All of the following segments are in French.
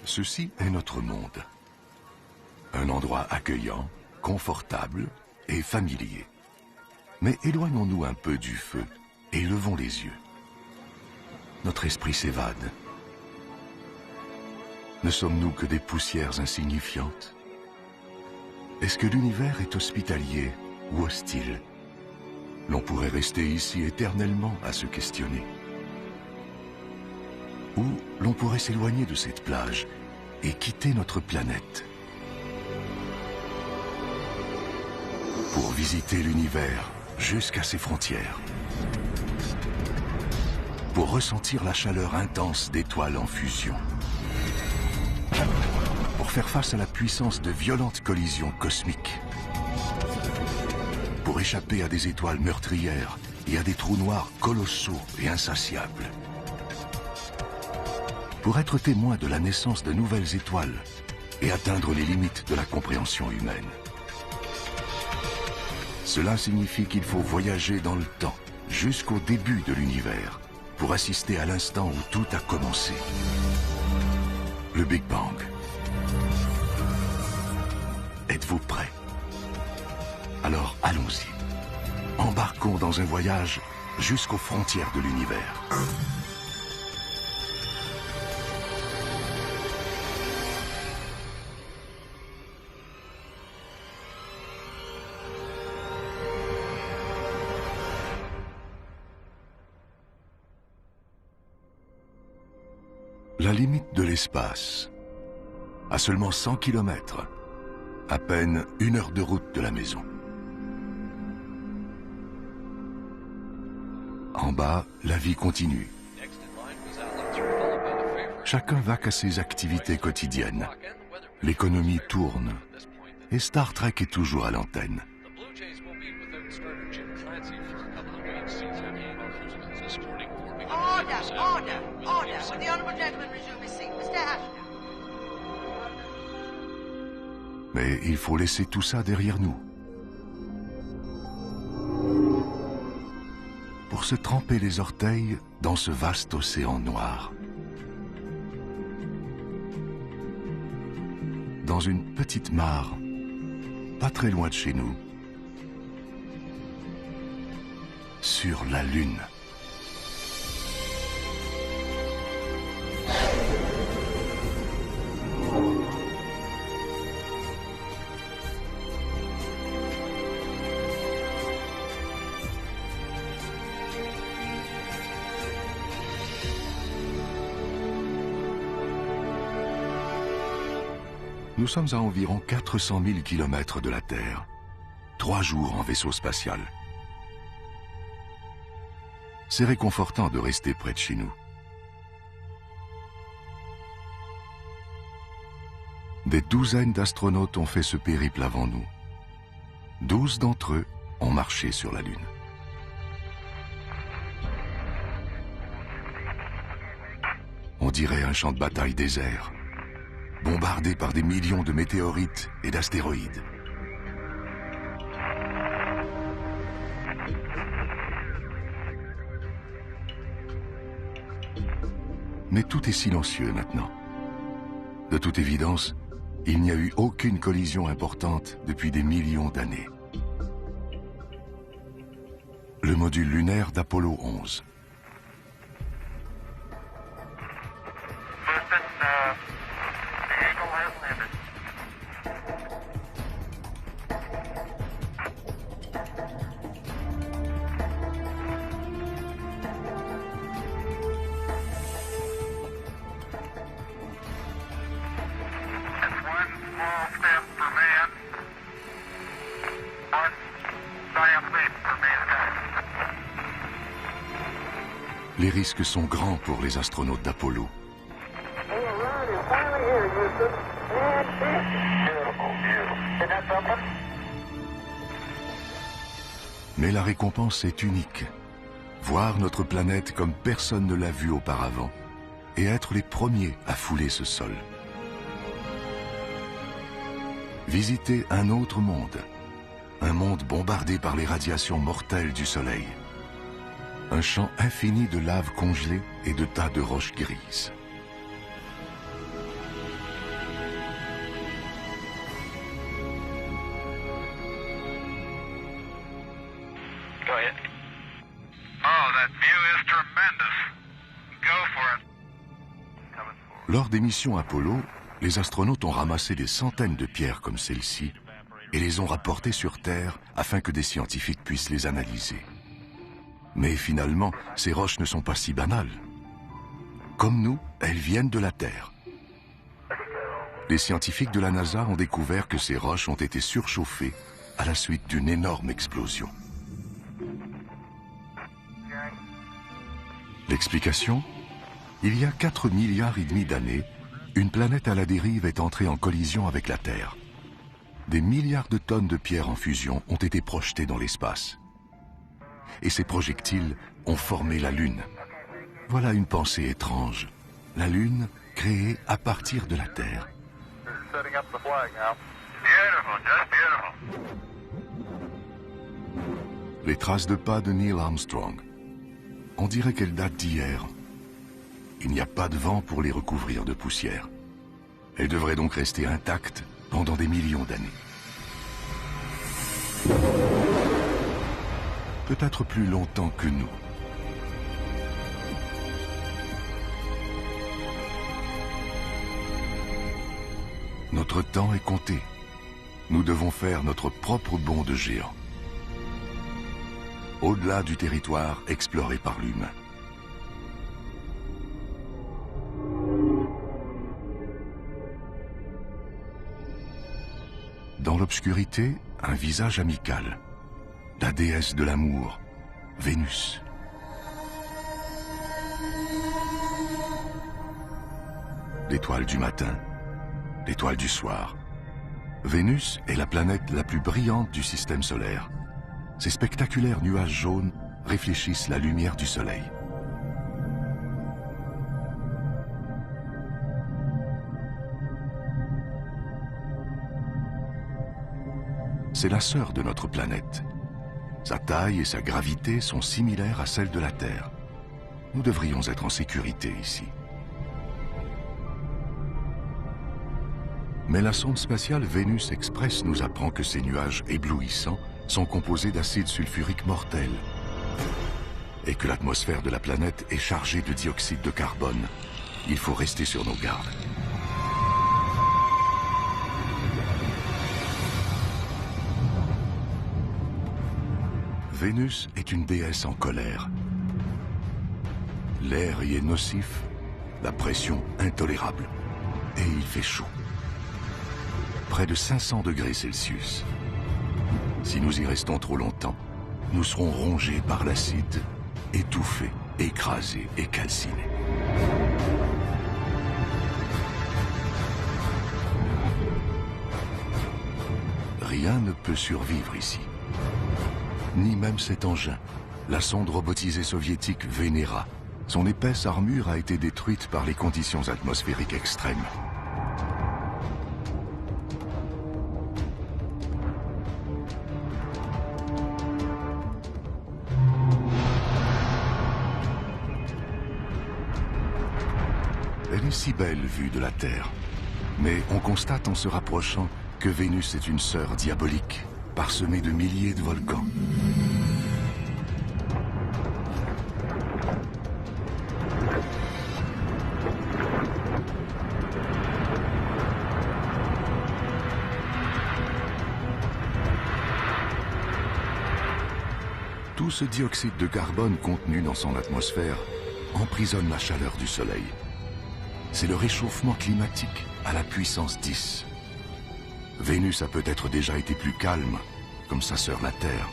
Ceci est notre monde. Un endroit accueillant, confortable et familier. Mais éloignons-nous un peu du feu et levons les yeux. Notre esprit s'évade. Ne sommes-nous que des poussières insignifiantes? Est-ce que l'univers est hospitalier ou hostile? L'on pourrait rester ici éternellement à se questionner. Ou l'on pourrait s'éloigner de cette plage et quitter notre planète. Pour visiter l'univers jusqu'à ses frontières. Pour ressentir la chaleur intense d'étoiles en fusion. Pour faire face à la puissance de violentes collisions cosmiques. Pour échapper à des étoiles meurtrières et à des trous noirs colossaux et insatiables. Pour être témoin de la naissance de nouvelles étoiles et atteindre les limites de la compréhension humaine. Cela signifie qu'il faut voyager dans le temps, jusqu'au début de l'univers, pour assister à l'instant où tout a commencé. Le Big Bang. Êtes-vous prêts? Alors allons-y. Embarquons dans un voyage jusqu'aux frontières de l'univers. La limite de l'espace, à seulement 100 km, à peine 1 heure de route de la maison. En bas, la vie continue. Chacun va à ses activités quotidiennes. L'économie tourne. Et Star Trek est toujours à l'antenne. Mais il faut laisser tout ça derrière nous. Pour se tremper les orteils dans ce vaste océan noir. Dans une petite mare, pas très loin de chez nous. Sur la Lune. Nous sommes à environ 400 000 km de la Terre. 3 jours en vaisseau spatial. C'est réconfortant de rester près de chez nous. Des douzaines d'astronautes ont fait ce périple avant nous. 12 d'entre eux ont marché sur la Lune. On dirait un champ de bataille désert, bombardé par des millions de météorites et d'astéroïdes. Mais tout est silencieux maintenant. De toute évidence, il n'y a eu aucune collision importante depuis des millions d'années. Le module lunaire d'Apollo 11. Les risques sont grands pour les astronautes d'Apollo. Mais la récompense est unique. Voir notre planète comme personne ne l'a vue auparavant et être les premiers à fouler ce sol. Visiter un autre monde. Un monde bombardé par les radiations mortelles du Soleil. Un champ infini de lave congelée et de tas de roches grises. Lors des missions Apollo, les astronautes ont ramassé des centaines de pierres comme celle-ci et les ont rapportées sur Terre afin que des scientifiques puissent les analyser. Mais finalement, ces roches ne sont pas si banales. Comme nous, elles viennent de la Terre. Les scientifiques de la NASA ont découvert que ces roches ont été surchauffées à la suite d'une énorme explosion. L'explication ? Il y a 4,5 milliards d'années, une planète à la dérive est entrée en collision avec la Terre. Des milliards de tonnes de pierres en fusion ont été projetées dans l'espace. Et ces projectiles ont formé la Lune. Voilà une pensée étrange. La Lune créée à partir de la Terre. Les traces de pas de Neil Armstrong. On dirait qu'elles datent d'hier. Il n'y a pas de vent pour les recouvrir de poussière. Elles devraient donc rester intactes pendant des millions d'années. Peut-être plus longtemps que nous. Notre temps est compté. Nous devons faire notre propre bond de géant. Au-delà du territoire exploré par l'humain. Dans l'obscurité, un visage amical. La déesse de l'amour, Vénus. L'étoile du matin, l'étoile du soir. Vénus est la planète la plus brillante du système solaire. Ces spectaculaires nuages jaunes réfléchissent la lumière du soleil. C'est la sœur de notre planète. Sa taille et sa gravité sont similaires à celles de la Terre. Nous devrions être en sécurité ici. Mais la sonde spatiale Vénus Express nous apprend que ces nuages éblouissants sont composés d'acide sulfurique mortel et que l'atmosphère de la planète est chargée de dioxyde de carbone. Il faut rester sur nos gardes. Vénus est une déesse en colère. L'air y est nocif, la pression intolérable, et il fait chaud. Près de 500 degrés Celsius. Si nous y restons trop longtemps, nous serons rongés par l'acide, étouffés, écrasés et calcinés. Rien ne peut survivre ici. Ni même cet engin, la sonde robotisée soviétique Venera. Son épaisse armure a été détruite par les conditions atmosphériques extrêmes. Elle est si belle vue de la Terre. Mais on constate en se rapprochant que Vénus est une sœur diabolique, parsemée de milliers de volcans. Tout ce dioxyde de carbone contenu dans son atmosphère emprisonne la chaleur du Soleil. C'est le réchauffement climatique à la puissance 10. Vénus a peut-être déjà été plus calme, comme sa sœur la Terre.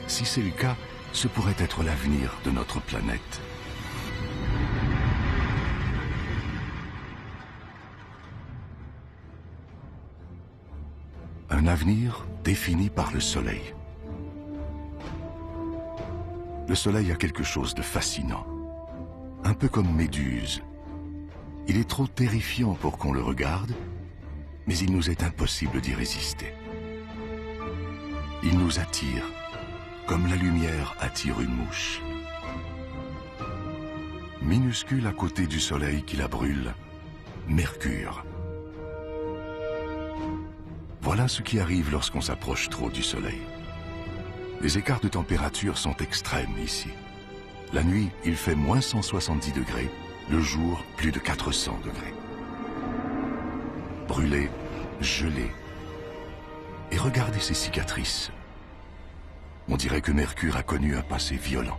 Si c'est le cas, ce pourrait être l'avenir de notre planète. Un avenir défini par le Soleil. Le Soleil a quelque chose de fascinant. Un peu comme Méduse. Il est trop terrifiant pour qu'on le regarde, mais il nous est impossible d'y résister. Il nous attire, comme la lumière attire une mouche. Minuscule à côté du Soleil qui la brûle, Mercure. Voilà ce qui arrive lorsqu'on s'approche trop du Soleil. Les écarts de température sont extrêmes ici. La nuit, il fait moins 170 degrés, le jour, plus de 400 degrés. Brûlé, gelé. Et regardez ces cicatrices. On dirait que Mercure a connu un passé violent.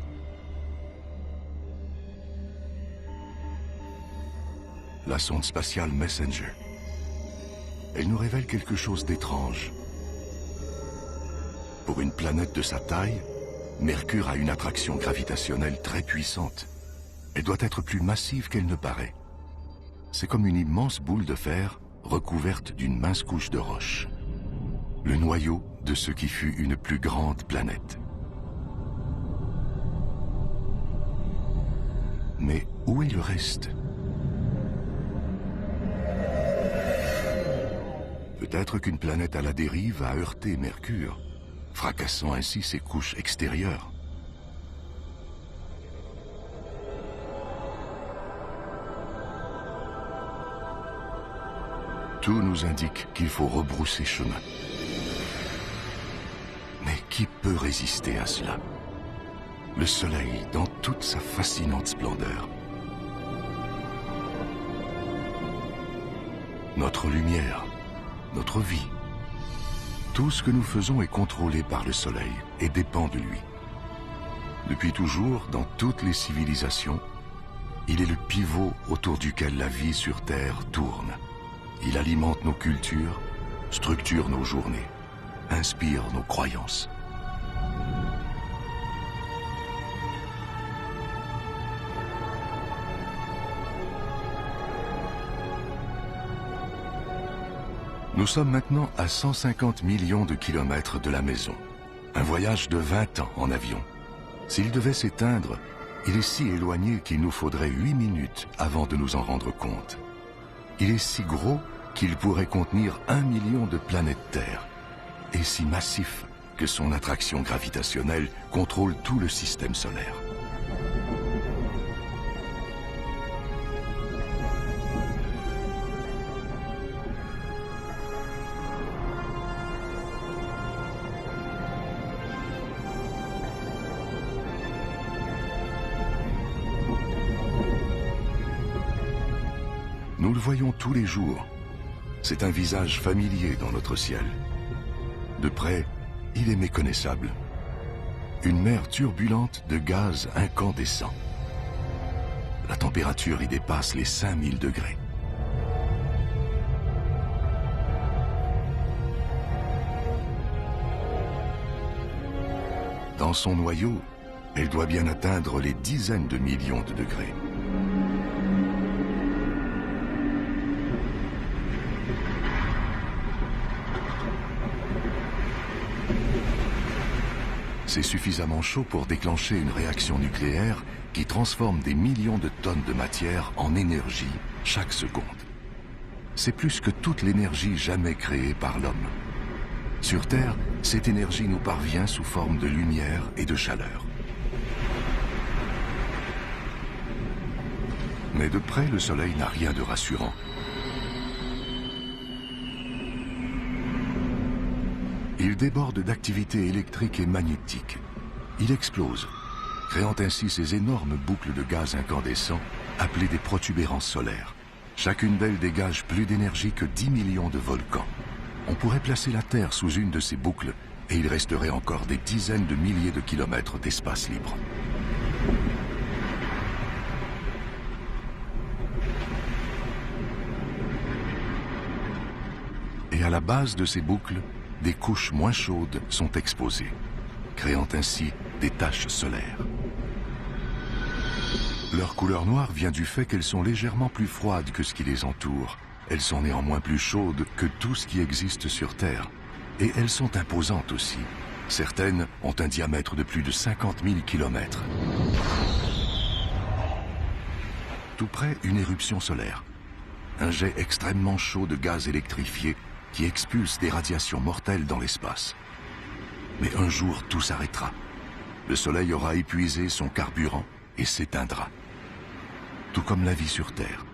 La sonde spatiale Messenger. Elle nous révèle quelque chose d'étrange. Pour une planète de sa taille, Mercure a une attraction gravitationnelle très puissante. Elle doit être plus massive qu'elle ne paraît. C'est comme une immense boule de fer recouverte d'une mince couche de roche. Le noyau de ce qui fut une plus grande planète. Mais où est le reste? Peut-être qu'une planète à la dérive a heurté Mercure, fracassant ainsi ses couches extérieures. Tout nous indique qu'il faut rebrousser chemin. Mais qui peut résister à cela? Le soleil dans toute sa fascinante splendeur. Notre lumière, notre vie. Tout ce que nous faisons est contrôlé par le soleil et dépend de lui. Depuis toujours, dans toutes les civilisations, il est le pivot autour duquel la vie sur Terre tourne. Il alimente nos cultures, structure nos journées, inspire nos croyances. Nous sommes maintenant à 150 millions de kilomètres de la maison. Un voyage de 20 ans en avion. S'il devait s'éteindre, il est si éloigné qu'il nous faudrait 8 minutes avant de nous en rendre compte. Il est si gros qu'il pourrait contenir 1 million de planètes Terre, et si massif que son attraction gravitationnelle contrôle tout le système solaire. Nous le voyons tous les jours. C'est un visage familier dans notre ciel. De près, il est méconnaissable. Une mer turbulente de gaz incandescents. La température y dépasse les 5000 degrés. Dans son noyau, elle doit bien atteindre les dizaines de millions de degrés. C'est suffisamment chaud pour déclencher une réaction nucléaire qui transforme des millions de tonnes de matière en énergie chaque seconde. C'est plus que toute l'énergie jamais créée par l'homme. Sur Terre, cette énergie nous parvient sous forme de lumière et de chaleur. Mais de près, le Soleil n'a rien de rassurant. Il déborde d'activité électrique et magnétique. Il explose, créant ainsi ces énormes boucles de gaz incandescents appelées des protubérances solaires. Chacune d'elles dégage plus d'énergie que 10 millions de volcans. On pourrait placer la Terre sous une de ces boucles et il resterait encore des dizaines de milliers de kilomètres d'espace libre. Et à la base de ces boucles, des couches moins chaudes sont exposées, créant ainsi des taches solaires. Leur couleur noire vient du fait qu'elles sont légèrement plus froides que ce qui les entoure. Elles sont néanmoins plus chaudes que tout ce qui existe sur Terre. Et elles sont imposantes aussi. Certaines ont un diamètre de plus de 50 000 kilomètres. Tout près, une éruption solaire. Un jet extrêmement chaud de gaz électrifié qui expulse des radiations mortelles dans l'espace. Mais un jour, tout s'arrêtera. Le Soleil aura épuisé son carburant et s'éteindra. Tout comme la vie sur Terre.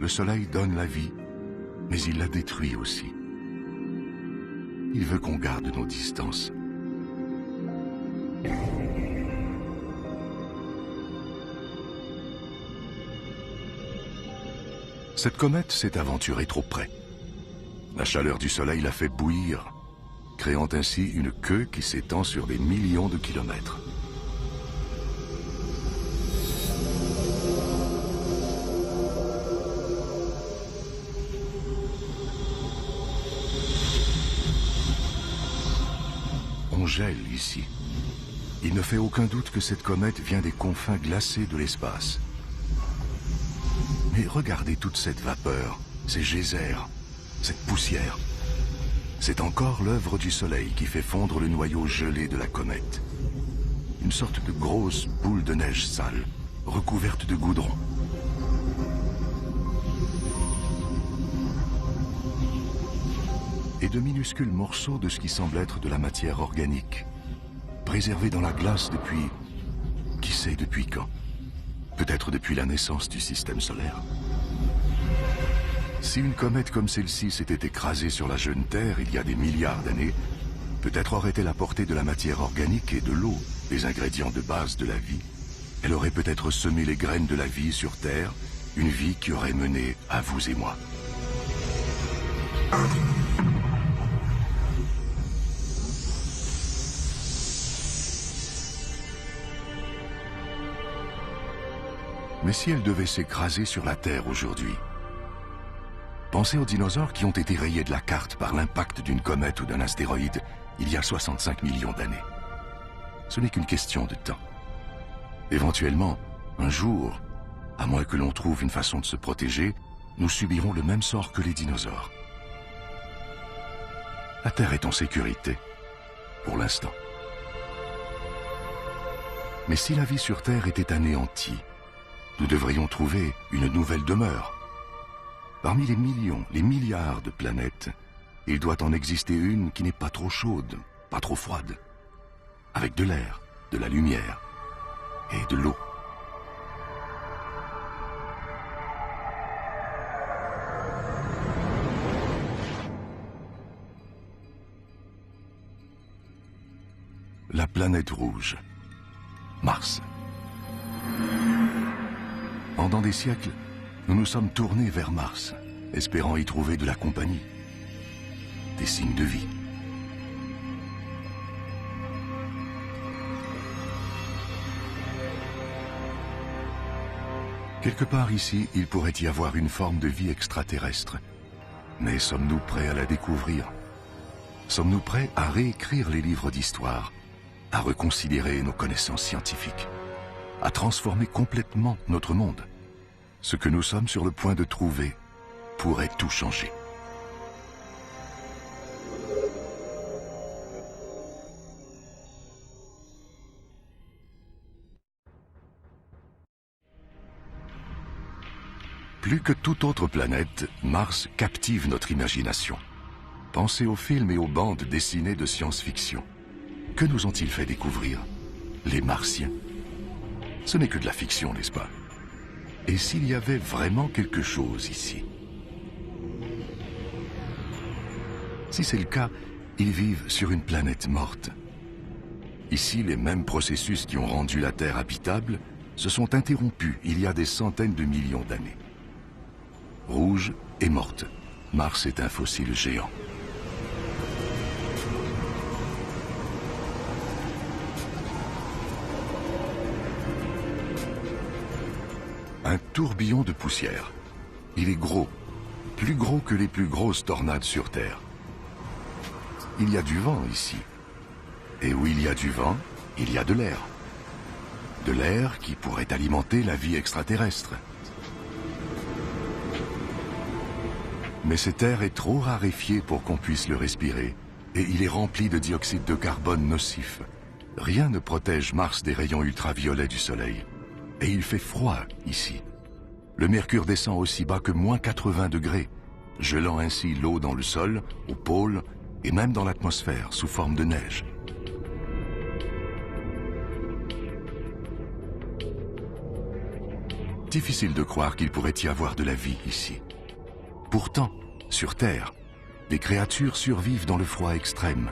le Soleil donne la vie, mais il la détruit aussi. Il veut qu'on garde nos distances. Cette comète s'est aventurée trop près. La chaleur du Soleil l'a fait bouillir, créant ainsi une queue qui s'étend sur des millions de kilomètres. On gèle ici. Il ne fait aucun doute que cette comète vient des confins glacés de l'espace. Mais regardez toute cette vapeur, ces geysers, cette poussière. C'est encore l'œuvre du Soleil qui fait fondre le noyau gelé de la comète. Une sorte de grosse boule de neige sale, recouverte de goudron. Et de minuscules morceaux de ce qui semble être de la matière organique, préservés dans la glace depuis... qui sait depuis quand? Peut-être depuis la naissance du système solaire. Si une comète comme celle-ci s'était écrasée sur la jeune Terre il y a des milliards d'années, peut-être aurait-elle apporté de la matière organique et de l'eau, les ingrédients de base de la vie. Elle aurait peut-être semé les graines de la vie sur Terre, une vie qui aurait mené à vous et moi. Mais si elle devait s'écraser sur la Terre aujourd'hui? Pensez aux dinosaures qui ont été rayés de la carte par l'impact d'une comète ou d'un astéroïde il y a 65 millions d'années. Ce n'est qu'une question de temps. Éventuellement, un jour, à moins que l'on trouve une façon de se protéger, nous subirons le même sort que les dinosaures. La Terre est en sécurité, pour l'instant. Mais si la vie sur Terre était anéantie, nous devrions trouver une nouvelle demeure. Parmi les millions, les milliards de planètes, il doit en exister une qui n'est pas trop chaude, pas trop froide, avec de l'air, de la lumière et de l'eau. La planète rouge, Mars. Pendant des siècles, nous nous sommes tournés vers Mars, espérant y trouver de la compagnie, des signes de vie. Quelque part ici, il pourrait y avoir une forme de vie extraterrestre. Mais sommes-nous prêts à la découvrir? Sommes-nous prêts à réécrire les livres d'histoire, à reconsidérer nos connaissances scientifiques, à transformer complètement notre monde? Ce que nous sommes sur le point de trouver pourrait tout changer. Plus que toute autre planète, Mars captive notre imagination. Pensez aux films et aux bandes dessinées de science-fiction. Que nous ont-ils fait découvrir? Les Martiens. Ce n'est que de la fiction, n'est-ce pas? Et s'il y avait vraiment quelque chose ici? Si c'est le cas, ils vivent sur une planète morte. Ici, les mêmes processus qui ont rendu la Terre habitable se sont interrompus il y a des centaines de millions d'années. Rouge et morte, Mars est un fossile géant. Un tourbillon de poussière. Il est gros, plus gros que les plus grosses tornades sur Terre. Il y a du vent ici. Et où il y a du vent, il y a de l'air. De l'air qui pourrait alimenter la vie extraterrestre. Mais cet air est trop raréfié pour qu'on puisse le respirer, et il est rempli de dioxyde de carbone nocif. Rien ne protège Mars des rayons ultraviolets du Soleil. Et il fait froid ici. Le mercure descend aussi bas que -80 degrés, gelant ainsi l'eau dans le sol, au pôle et même dans l'atmosphère sous forme de neige. Difficile de croire qu'il pourrait y avoir de la vie ici. Pourtant, sur Terre, des créatures survivent dans le froid extrême,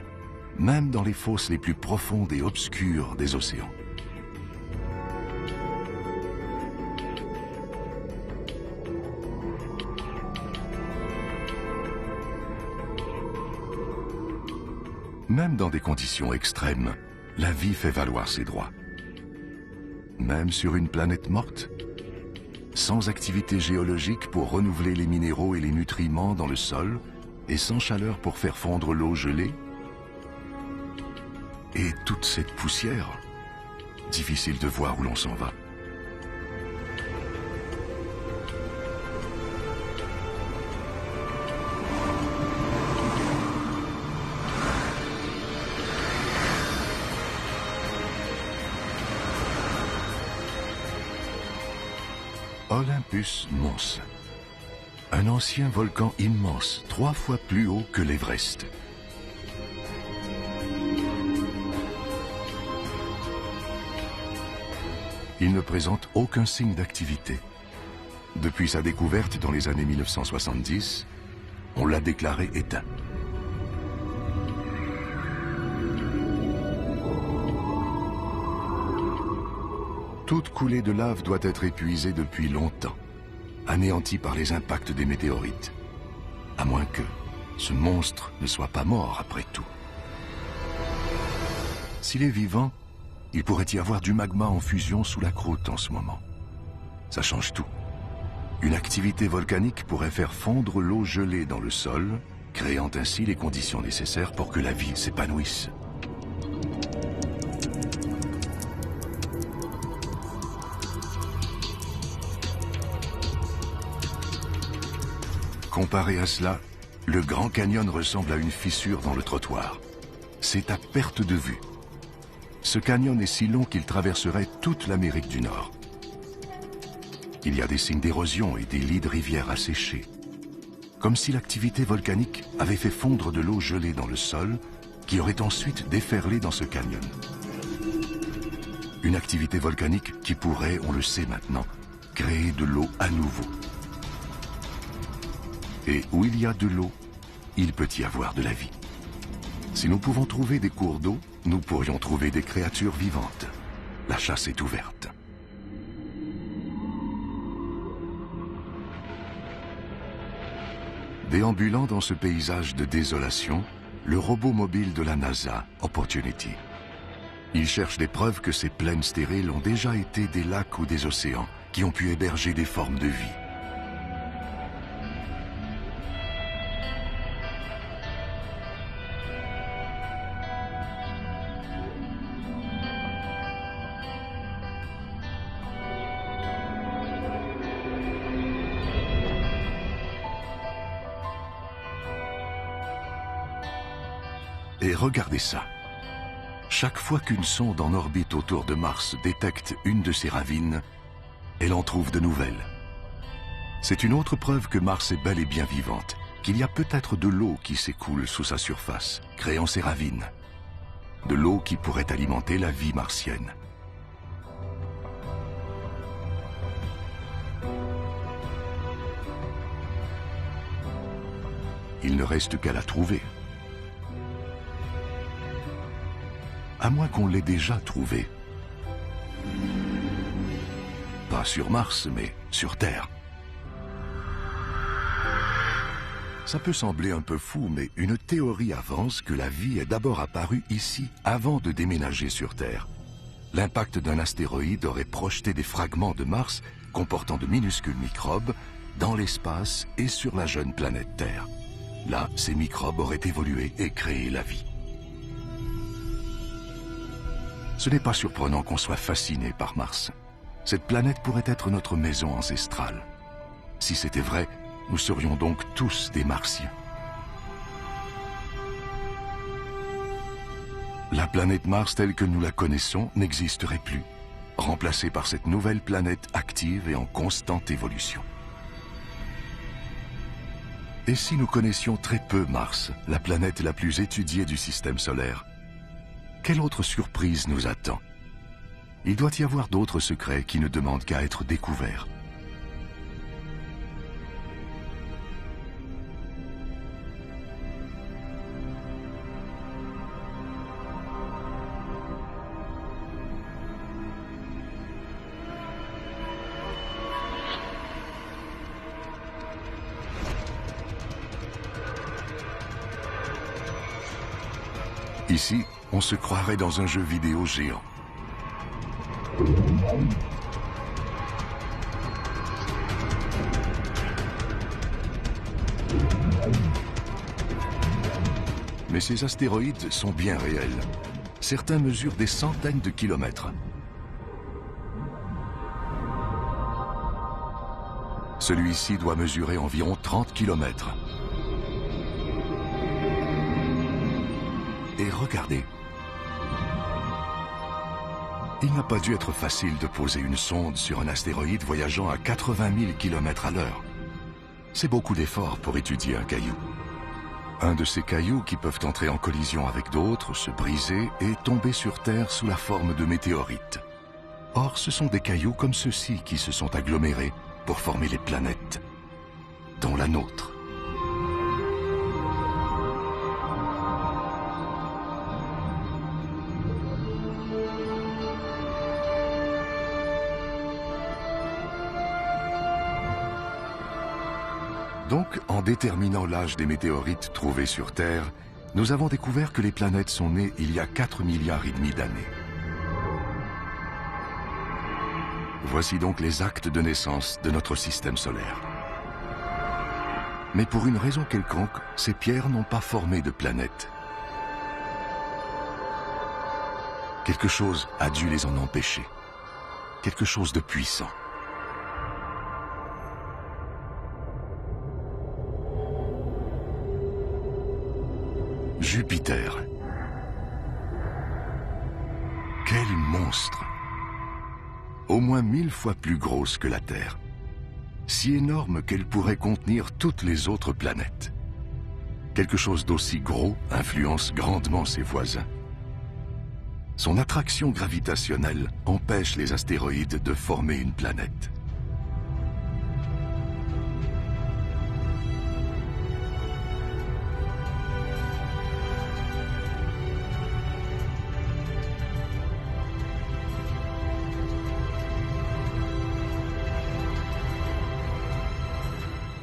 même dans les fosses les plus profondes et obscures des océans. Même dans des conditions extrêmes, la vie fait valoir ses droits. Même sur une planète morte, sans activité géologique pour renouveler les minéraux et les nutriments dans le sol, et sans chaleur pour faire fondre l'eau gelée. Et toute cette poussière, difficile de voir où l'on s'en va. Olympus Mons, un ancien volcan immense, 3 fois plus haut que l'Everest. Il ne présente aucun signe d'activité. Depuis sa découverte dans les années 1970, on l'a déclaré éteint. Toute coulée de lave doit être épuisée depuis longtemps, anéantie par les impacts des météorites. À moins que ce monstre ne soit pas mort après tout. S'il est vivant, il pourrait y avoir du magma en fusion sous la croûte en ce moment. Ça change tout. Une activité volcanique pourrait faire fondre l'eau gelée dans le sol, créant ainsi les conditions nécessaires pour que la vie s'épanouisse. Comparé à cela, le Grand Canyon ressemble à une fissure dans le trottoir. C'est à perte de vue. Ce canyon est si long qu'il traverserait toute l'Amérique du Nord. Il y a des signes d'érosion et des lits de rivières asséchés. Comme si l'activité volcanique avait fait fondre de l'eau gelée dans le sol, qui aurait ensuite déferlé dans ce canyon. Une activité volcanique qui pourrait, on le sait maintenant, créer de l'eau à nouveau. Et où il y a de l'eau, il peut y avoir de la vie. Si nous pouvons trouver des cours d'eau, nous pourrions trouver des créatures vivantes. La chasse est ouverte. Déambulant dans ce paysage de désolation, le robot mobile de la NASA, Opportunity. Il cherche des preuves que ces plaines stériles ont déjà été des lacs ou des océans qui ont pu héberger des formes de vie. Et regardez ça. Chaque fois qu'une sonde en orbite autour de Mars détecte une de ces ravines, elle en trouve de nouvelles. C'est une autre preuve que Mars est bel et bien vivante, qu'il y a peut-être de l'eau qui s'écoule sous sa surface, créant ces ravines. De l'eau qui pourrait alimenter la vie martienne. Il ne reste qu'à la trouver. À moins qu'on l'ait déjà trouvée. Pas sur Mars, mais sur Terre. Ça peut sembler un peu fou, mais une théorie avance que la vie est d'abord apparue ici avant de déménager sur Terre. L'impact d'un astéroïde aurait projeté des fragments de Mars comportant de minuscules microbes dans l'espace et sur la jeune planète Terre. Là, ces microbes auraient évolué et créé la vie. Ce n'est pas surprenant qu'on soit fasciné par Mars. Cette planète pourrait être notre maison ancestrale. Si c'était vrai, nous serions donc tous des Martiens. La planète Mars telle que nous la connaissons n'existerait plus, remplacée par cette nouvelle planète active et en constante évolution. Et si nous connaissions très peu Mars, la planète la plus étudiée du système solaire, quelle autre surprise nous attend? Il doit y avoir d'autres secrets qui ne demandent qu'à être découverts, Ici, on se croirait dans un jeu vidéo géant. Mais ces astéroïdes sont bien réels. Certains mesurent des centaines de kilomètres. Celui-ci doit mesurer environ 30 kilomètres. Et regardez. Il n'a pas dû être facile de poser une sonde sur un astéroïde voyageant à 80 000 km à l'heure. C'est beaucoup d'efforts pour étudier un caillou. Un de ces cailloux qui peuvent entrer en collision avec d'autres, se briser et tomber sur Terre sous la forme de météorites. Or, ce sont des cailloux comme ceux-ci qui se sont agglomérés pour former les planètes, dont la nôtre. Donc, en déterminant l'âge des météorites trouvés sur Terre, nous avons découvert que les planètes sont nées il y a 4,5 milliards d'années. Voici donc les actes de naissance de notre système solaire. Mais pour une raison quelconque, ces pierres n'ont pas formé de planètes. Quelque chose a dû les en empêcher. Quelque chose de puissant. Jupiter. Quel monstre! Au moins 1000 fois plus grosse que la Terre. Si énorme qu'elle pourrait contenir toutes les autres planètes. Quelque chose d'aussi gros influence grandement ses voisins. Son attraction gravitationnelle empêche les astéroïdes de former une planète.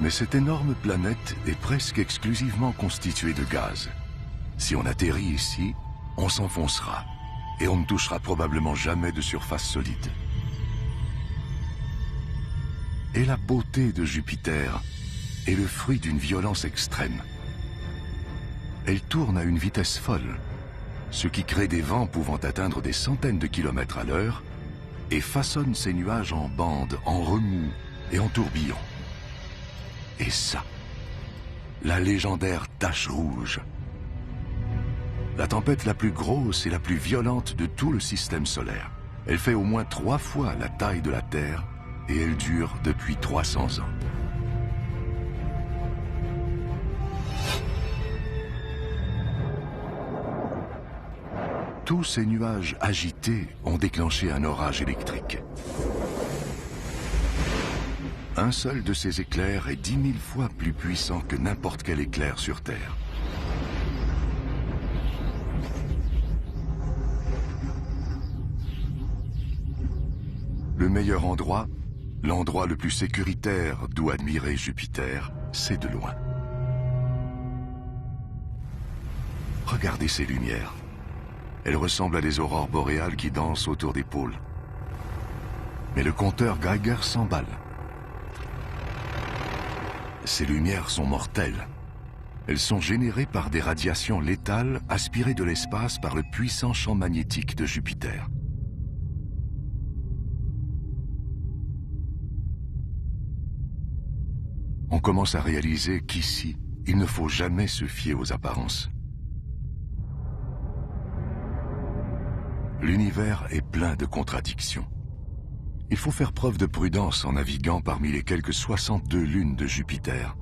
Mais cette énorme planète est presque exclusivement constituée de gaz. Si on atterrit ici, on s'enfoncera et on ne touchera probablement jamais de surface solide. Et la beauté de Jupiter est le fruit d'une violence extrême. Elle tourne à une vitesse folle, ce qui crée des vents pouvant atteindre des centaines de kilomètres à l'heure et façonne ces nuages en bandes, en remous et en tourbillons. Et ça, la légendaire tache rouge. La tempête la plus grosse et la plus violente de tout le système solaire. Elle fait au moins 3 fois la taille de la Terre et elle dure depuis 300 ans. Tous ces nuages agités ont déclenché un orage électrique. Un seul de ces éclairs est 10 000 fois plus puissant que n'importe quel éclair sur Terre. Le meilleur endroit, l'endroit le plus sécuritaire d'où admirer Jupiter, c'est de loin. Regardez ces lumières. Elles ressemblent à des aurores boréales qui dansent autour des pôles. Mais le compteur Geiger s'emballe. Ces lumières sont mortelles. Elles sont générées par des radiations létales aspirées de l'espace par le puissant champ magnétique de Jupiter. On commence à réaliser qu'ici, il ne faut jamais se fier aux apparences. L'univers est plein de contradictions. Il faut faire preuve de prudence en naviguant parmi les quelques 62 lunes de Jupiter.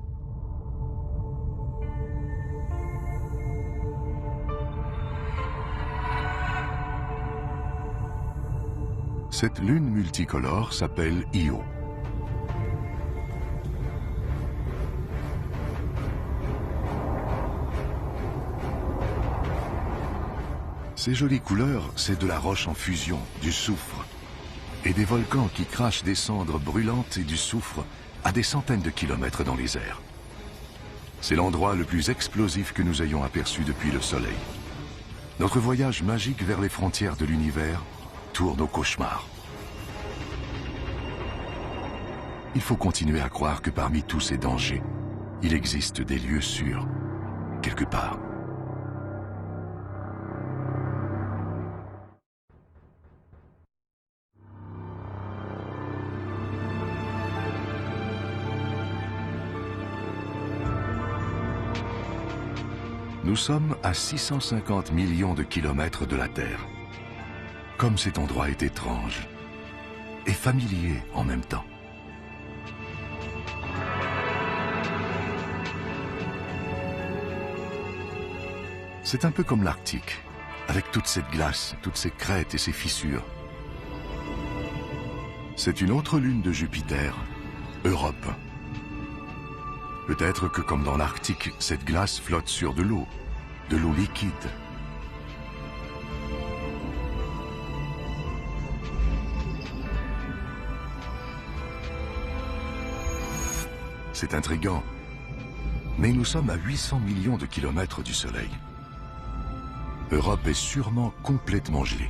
Cette lune multicolore s'appelle Io. Ces jolies couleurs, c'est de la roche en fusion, du soufre. Et des volcans qui crachent des cendres brûlantes et du soufre à des centaines de kilomètres dans les airs. C'est l'endroit le plus explosif que nous ayons aperçu depuis le Soleil. Notre voyage magique vers les frontières de l'univers tourne au cauchemar. Il faut continuer à croire que parmi tous ces dangers, il existe des lieux sûrs, quelque part. Nous sommes à 650 millions de kilomètres de la Terre. Comme cet endroit est étrange et familier en même temps. C'est un peu comme l'Arctique, avec toute cette glace, toutes ces crêtes et ces fissures. C'est une autre lune de Jupiter, Europe. Peut-être que comme dans l'Arctique, cette glace flotte sur de l'eau liquide. C'est intriguant, mais nous sommes à 800 millions de kilomètres du Soleil. Europe est sûrement complètement gelée.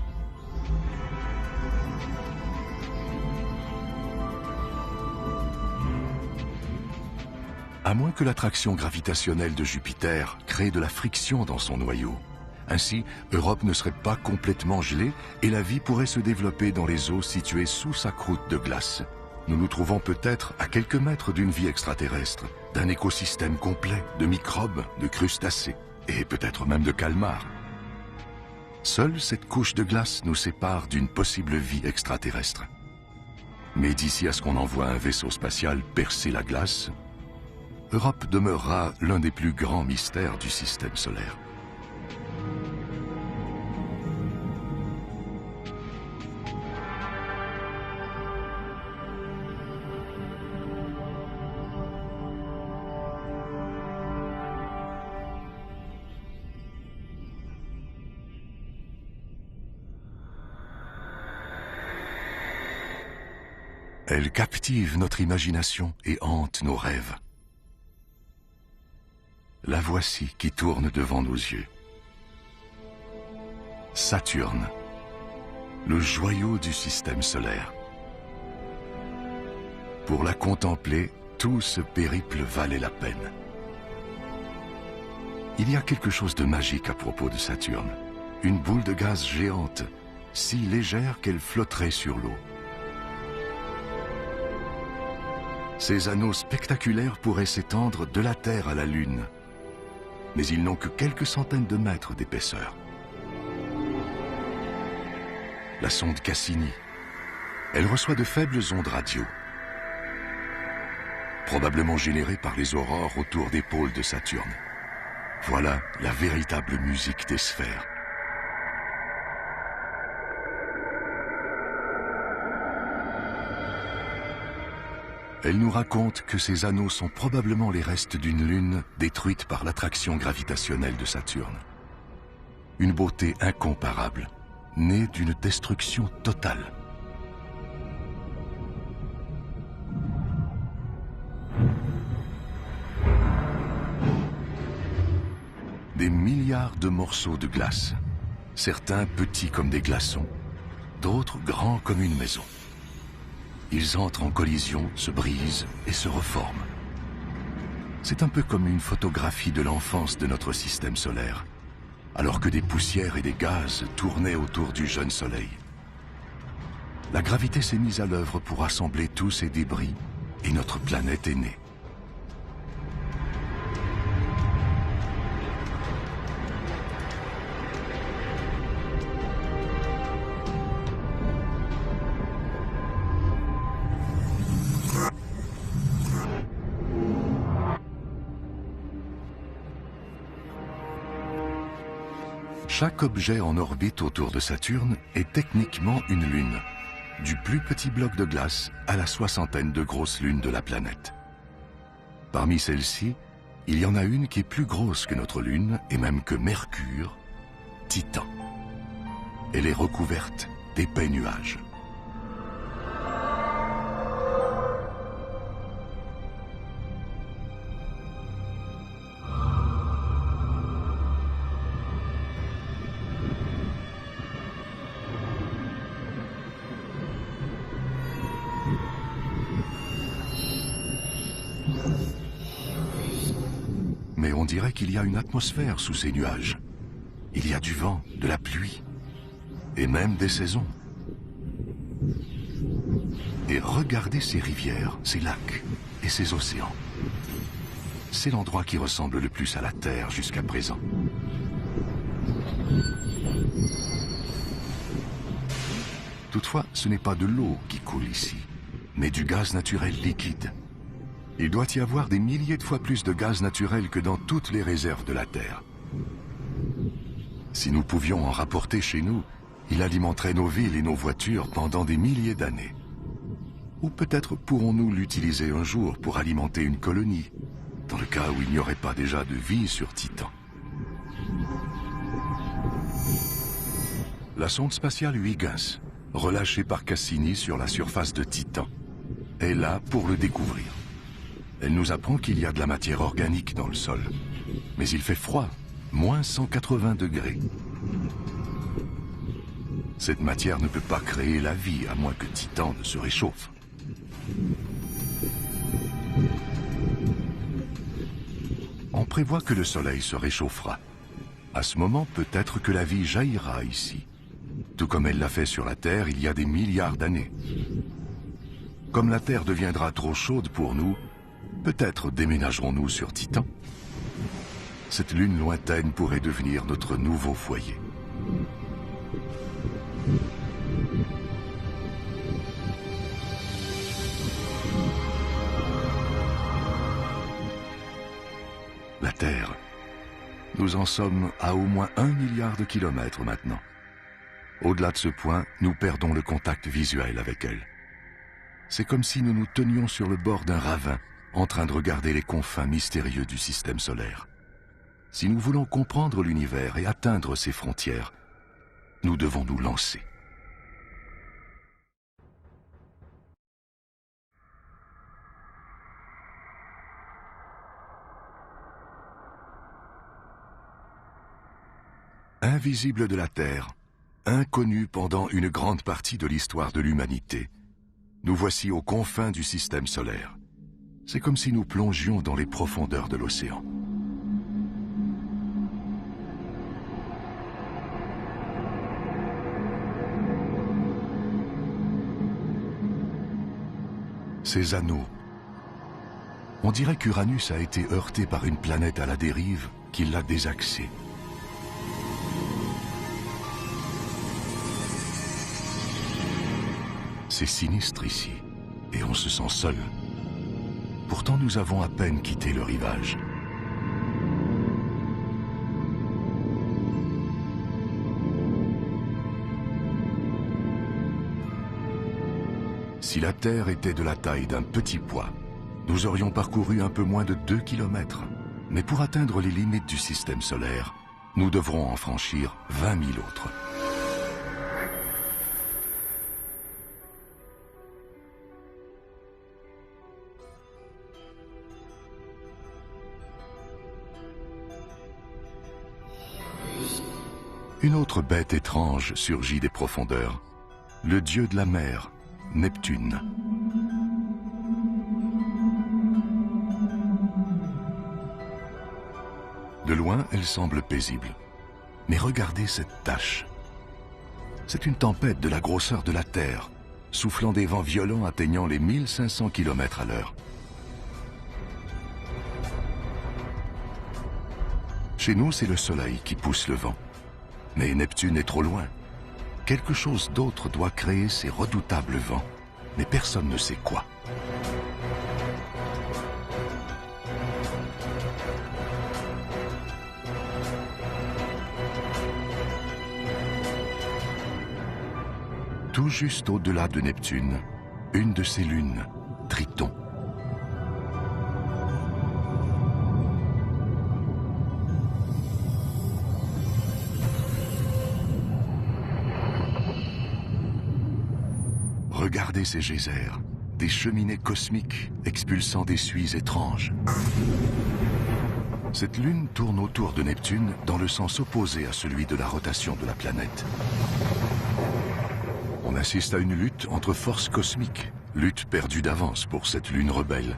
À moins que l'attraction gravitationnelle de Jupiter crée de la friction dans son noyau. Ainsi, Europe ne serait pas complètement gelée et la vie pourrait se développer dans les eaux situées sous sa croûte de glace. Nous nous trouvons peut-être à quelques mètres d'une vie extraterrestre, d'un écosystème complet de microbes, de crustacés et peut-être même de calmars. Seule cette couche de glace nous sépare d'une possible vie extraterrestre. Mais d'ici à ce qu'on envoie un vaisseau spatial percer la glace, Europe demeurera l'un des plus grands mystères du système solaire. Elle captive notre imagination et hante nos rêves. La voici qui tourne devant nos yeux. Saturne, le joyau du système solaire. Pour la contempler, tout ce périple valait la peine. Il y a quelque chose de magique à propos de Saturne. Une boule de gaz géante, si légère qu'elle flotterait sur l'eau. Ces anneaux spectaculaires pourraient s'étendre de la Terre à la Lune. Mais ils n'ont que quelques centaines de mètres d'épaisseur. La sonde Cassini, elle reçoit de faibles ondes radio, probablement générées par les aurores autour des pôles de Saturne. Voilà la véritable musique des sphères. Elle nous raconte que ces anneaux sont probablement les restes d'une lune détruite par l'attraction gravitationnelle de Saturne. Une beauté incomparable, née d'une destruction totale. Des milliards de morceaux de glace, certains petits comme des glaçons, d'autres grands comme une maison. Ils entrent en collision, se brisent et se reforment. C'est un peu comme une photographie de l'enfance de notre système solaire, alors que des poussières et des gaz tournaient autour du jeune soleil. La gravité s'est mise à l'œuvre pour rassembler tous ces débris et notre planète est née. Chaque objet en orbite autour de Saturne est techniquement une lune, du plus petit bloc de glace à la soixantaine de grosses lunes de la planète. Parmi celles-ci, il y en a une qui est plus grosse que notre lune et même que Mercure, Titan. Elle est recouverte d'épais nuages. Mais on dirait qu'il y a une atmosphère sous ces nuages. Il y a du vent, de la pluie, et même des saisons. Et regardez ces rivières, ces lacs et ces océans. C'est l'endroit qui ressemble le plus à la Terre jusqu'à présent. Toutefois, ce n'est pas de l'eau qui coule ici, mais du gaz naturel liquide. Il doit y avoir des milliers de fois plus de gaz naturel que dans toutes les réserves de la Terre. Si nous pouvions en rapporter chez nous, il alimenterait nos villes et nos voitures pendant des milliers d'années. Ou peut-être pourrons-nous l'utiliser un jour pour alimenter une colonie, dans le cas où il n'y aurait pas déjà de vie sur Titan. La sonde spatiale Huygens, relâchée par Cassini sur la surface de Titan, est là pour le découvrir. Elle nous apprend qu'il y a de la matière organique dans le sol, mais il fait froid, moins 180 degrés. Cette matière ne peut pas créer la vie, à moins que Titan ne se réchauffe. On prévoit que le Soleil se réchauffera. À ce moment, peut-être que la vie jaillira ici, tout comme elle l'a fait sur la Terre il y a des milliards d'années. Comme la Terre deviendra trop chaude pour nous, peut-être déménagerons-nous sur Titan. Cette lune lointaine pourrait devenir notre nouveau foyer. La Terre. Nous en sommes à au moins 1 milliard de kilomètres maintenant. Au-delà de ce point, nous perdons le contact visuel avec elle. C'est comme si nous nous tenions sur le bord d'un ravin, en train de regarder les confins mystérieux du système solaire. Si nous voulons comprendre l'univers et atteindre ses frontières, nous devons nous lancer. Invisible de la Terre, inconnu pendant une grande partie de l'histoire de l'humanité, nous voici aux confins du système solaire. C'est comme si nous plongions dans les profondeurs de l'océan. Ces anneaux. On dirait qu'Uranus a été heurté par une planète à la dérive qui l'a désaxé. C'est sinistre ici, et on se sent seul. Pourtant, nous avons à peine quitté le rivage. Si la Terre était de la taille d'un petit pois, nous aurions parcouru un peu moins de 2 kilomètres. Mais pour atteindre les limites du système solaire, nous devrons en franchir 20 000 autres. Une autre bête étrange surgit des profondeurs, le dieu de la mer, Neptune. De loin, elle semble paisible. Mais regardez cette tache. C'est une tempête de la grosseur de la Terre, soufflant des vents violents atteignant les 1500 km à l'heure. Chez nous, c'est le Soleil qui pousse le vent. Mais Neptune est trop loin. Quelque chose d'autre doit créer ces redoutables vents, mais personne ne sait quoi. Tout juste au-delà de Neptune, une de ses lunes, Triton. Regardez ces geysers, des cheminées cosmiques expulsant des suies étranges. Cette lune tourne autour de Neptune dans le sens opposé à celui de la rotation de la planète. On assiste à une lutte entre forces cosmiques lutte perdue d'avance pour cette lune rebelle.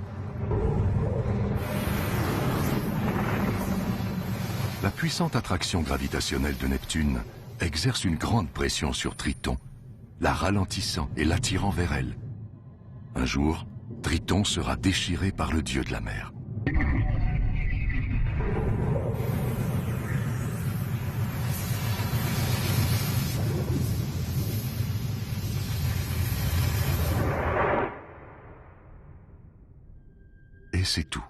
La puissante attraction gravitationnelle de Neptune exerce une grande pression sur Triton, la ralentissant et l'attirant vers elle. Un jour, Triton sera déchiré par le dieu de la mer. Et c'est tout.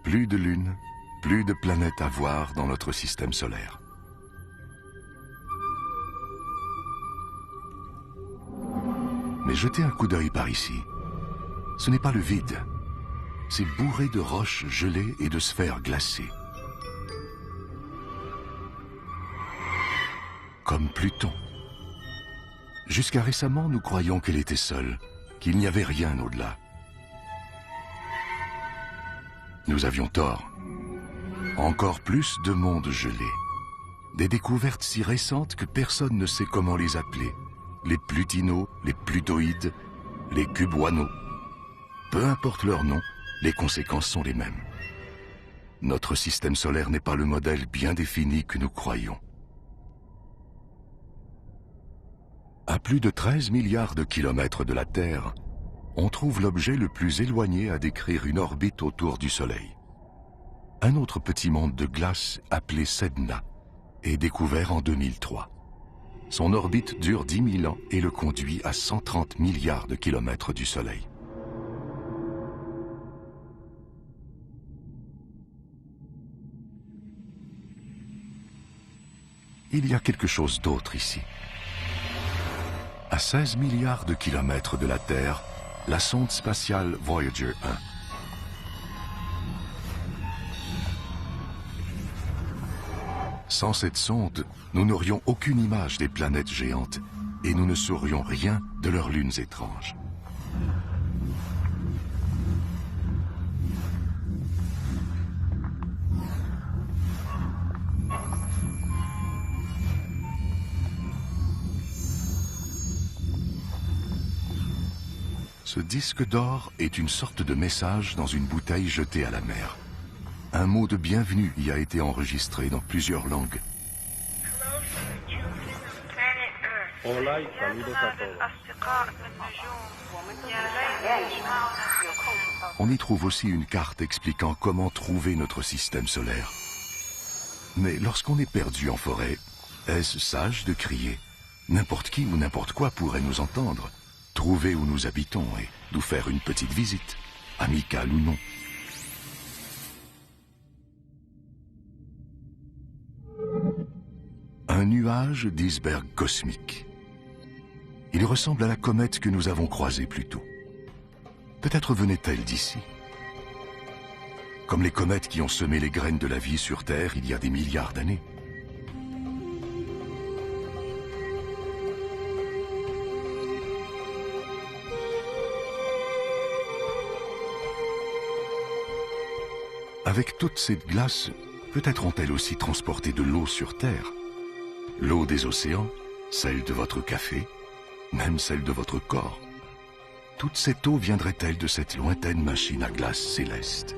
Plus de lunes, plus de planètes à voir dans notre système solaire. Mais jetez un coup d'œil par ici. Ce n'est pas le vide. C'est bourré de roches gelées et de sphères glacées. Comme Pluton. Jusqu'à récemment, nous croyions qu'elle était seule, qu'il n'y avait rien au-delà. Nous avions tort. Encore plus de mondes gelés. Des découvertes si récentes que personne ne sait comment les appeler. Les plutinos, les plutoïdes, les cuboinos. Peu importe leur nom, les conséquences sont les mêmes. Notre système solaire n'est pas le modèle bien défini que nous croyons. À plus de 13 milliards de kilomètres de la Terre, on trouve l'objet le plus éloigné à décrire une orbite autour du Soleil. Un autre petit monde de glace appelé Sedna est découvert en 2003. Son orbite dure 10 000 ans et le conduit à 130 milliards de kilomètres du Soleil. Il y a quelque chose d'autre ici. À 16 milliards de kilomètres de la Terre, la sonde spatiale Voyager 1. Sans cette sonde, nous n'aurions aucune image des planètes géantes et nous ne saurions rien de leurs lunes étranges. Ce disque d'or est une sorte de message dans une bouteille jetée à la mer. Un mot de bienvenue y a été enregistré dans plusieurs langues. Hola y saludos a todos. On y trouve aussi une carte expliquant comment trouver notre système solaire. Mais lorsqu'on est perdu en forêt, est-ce sage de crier? N'importe qui ou n'importe quoi pourrait nous entendre, trouver où nous habitons et nous faire une petite visite, amicale ou non. Un nuage d'iceberg cosmique. Il ressemble à la comète que nous avons croisée plus tôt. Peut-être venait-elle d'ici. Comme les comètes qui ont semé les graines de la vie sur Terre il y a des milliards d'années. Avec toute cette glace, peut-être ont-elles aussi transporté de l'eau sur Terre. L'eau des océans, celle de votre café, même celle de votre corps. Toute cette eau viendrait-elle de cette lointaine machine à glace céleste?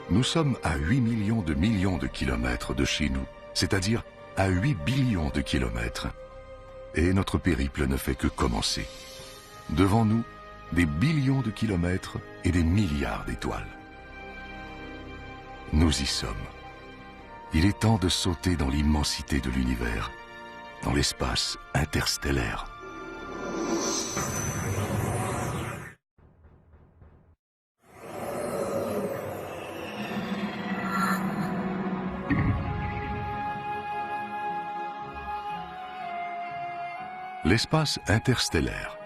Nous sommes à 8 millions de kilomètres de chez nous, c'est-à-dire à 8 billions de kilomètres. Et notre périple ne fait que commencer. Devant nous, des billions de kilomètres et des milliards d'étoiles. Nous y sommes. Il est temps de sauter dans l'immensité de l'univers, dans l'espace interstellaire. L'espace interstellaire,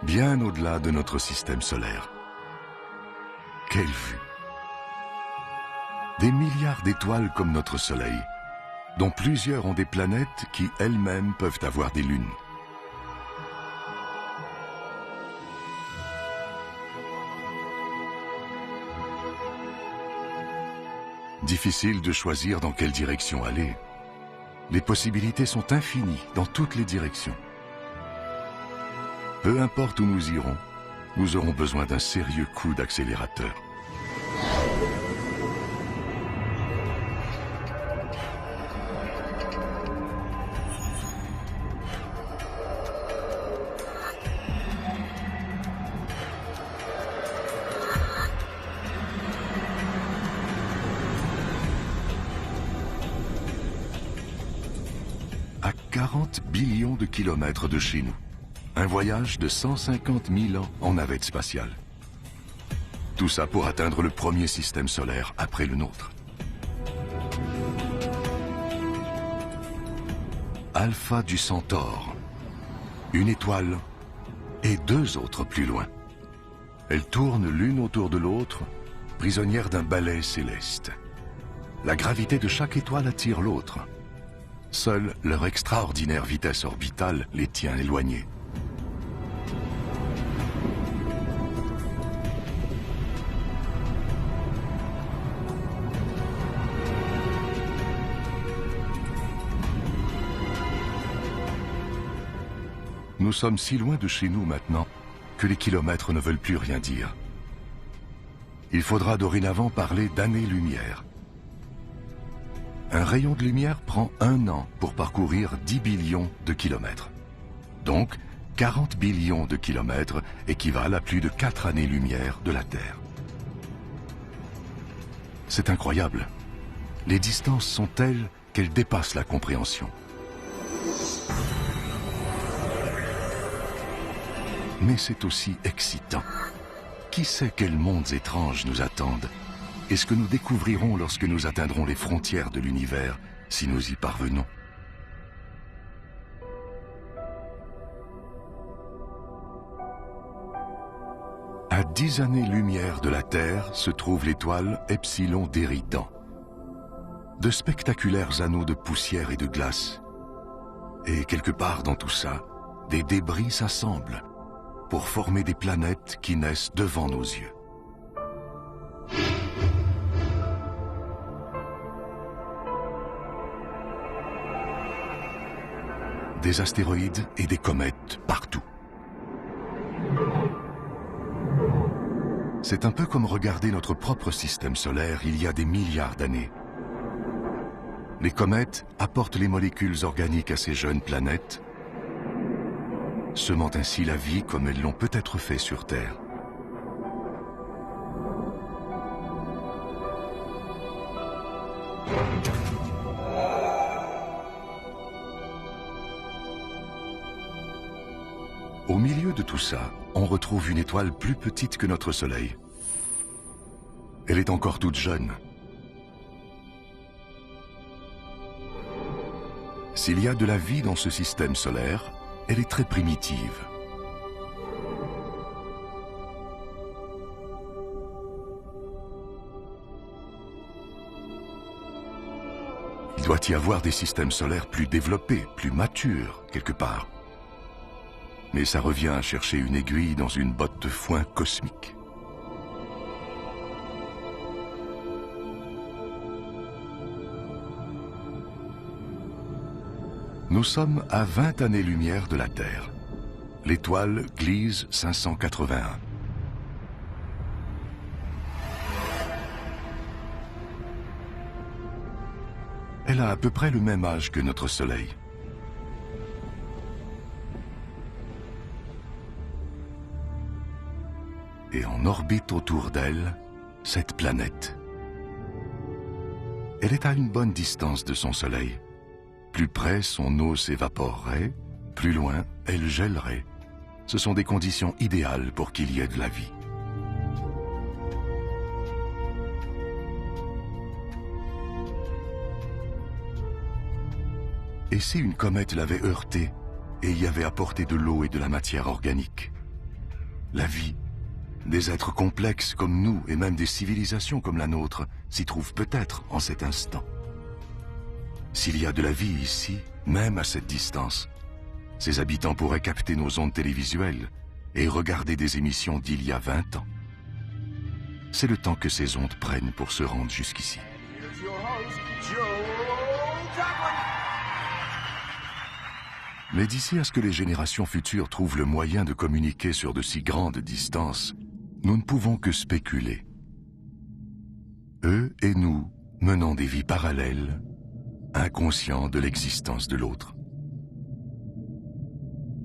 bien au-delà de notre système solaire. Quelle vue! Des milliards d'étoiles comme notre Soleil, dont plusieurs ont des planètes qui elles-mêmes peuvent avoir des lunes. Difficile de choisir dans quelle direction aller. Les possibilités sont infinies dans toutes les directions. Peu importe où nous irons, nous aurons besoin d'un sérieux coup d'accélérateur. À 40 billions de kilomètres de chez nous. Un voyage de 150 000 ans en navette spatiale. Tout ça pour atteindre le premier système solaire après le nôtre. Alpha du Centaure. Une étoile et deux autres plus loin. Elles tournent l'une autour de l'autre, prisonnières d'un balai céleste. La gravité de chaque étoile attire l'autre. Seule leur extraordinaire vitesse orbitale les tient éloignées. Nous sommes si loin de chez nous maintenant que les kilomètres ne veulent plus rien dire. Il faudra dorénavant parler d'années-lumière. Un rayon de lumière prend 1 an pour parcourir 10 billions de kilomètres. Donc, 40 billions de kilomètres équivalent à plus de 4 années-lumière de la Terre. C'est incroyable. Les distances sont telles qu'elles dépassent la compréhension. Mais c'est aussi excitant. Qui sait quels mondes étranges nous attendent et ce que nous découvrirons lorsque nous atteindrons les frontières de l'univers, si nous y parvenons. À 10 années-lumière de la Terre se trouve l'étoile Epsilon d'Éridan. De spectaculaires anneaux de poussière et de glace. Et quelque part dans tout ça, des débris s'assemblent pour former des planètes qui naissent devant nos yeux. Des astéroïdes et des comètes partout. C'est un peu comme regarder notre propre système solaire il y a des milliards d'années. Les comètes apportent les molécules organiques à ces jeunes planètes, semant ainsi la vie comme elles l'ont peut-être fait sur Terre. Au milieu de tout ça, on retrouve une étoile plus petite que notre Soleil. Elle est encore toute jeune. S'il y a de la vie dans ce système solaire, elle est très primitive. Il doit y avoir des systèmes solaires plus développés, plus matures, quelque part. Mais ça revient à chercher une aiguille dans une botte de foin cosmique. Nous sommes à 20 années-lumière de la Terre. L'étoile Gliese 581. Elle a à peu près le même âge que notre Soleil. Et en orbite autour d'elle, cette planète. Elle est à une bonne distance de son Soleil. Plus près, son eau s'évaporerait, plus loin, elle gèlerait. Ce sont des conditions idéales pour qu'il y ait de la vie. Et si une comète l'avait heurtée et y avait apporté de l'eau et de la matière organique? La vie, des êtres complexes comme nous et même des civilisations comme la nôtre s'y trouvent peut-être en cet instant. S'il y a de la vie ici, même à cette distance, ses habitants pourraient capter nos ondes télévisuelles et regarder des émissions d'il y a 20 ans. C'est le temps que ces ondes prennent pour se rendre jusqu'ici. Mais d'ici à ce que les générations futures trouvent le moyen de communiquer sur de si grandes distances, nous ne pouvons que spéculer. Eux et nous menons des vies parallèles, inconscients de l'existence de l'autre.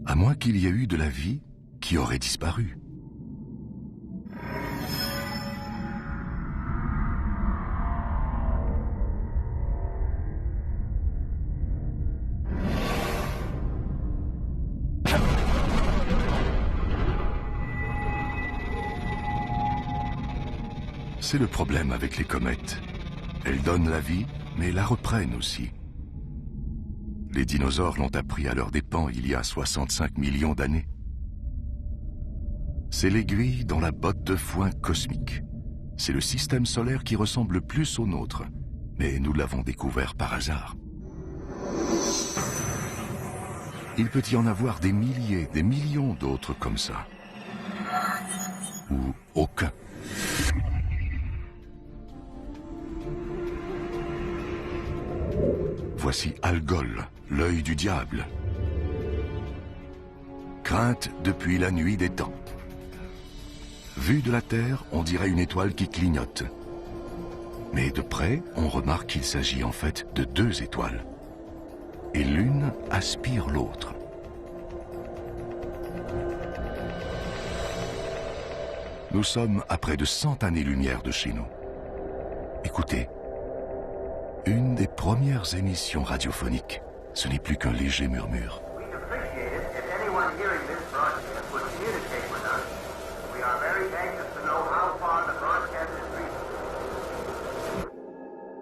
À moins qu'il y ait eu de la vie qui aurait disparu. C'est le problème avec les comètes. Elles donnent la vie, mais la reprennent aussi. Les dinosaures l'ont appris à leurs dépens il y a 65 millions d'années. C'est l'aiguille dans la botte de foin cosmique. C'est le système solaire qui ressemble le plus au nôtre, mais nous l'avons découvert par hasard. Il peut y en avoir des milliers, des millions d'autres comme ça. Ou aucun. Voici Algol, l'œil du diable. Crainte depuis la nuit des temps. Vue de la Terre, on dirait une étoile qui clignote. Mais de près, on remarque qu'il s'agit en fait de deux étoiles. Et l'une aspire l'autre. Nous sommes à près de 100 années-lumière de chez nous. Écoutez. Une des premières émissions radiophoniques. Ce n'est plus qu'un léger murmure.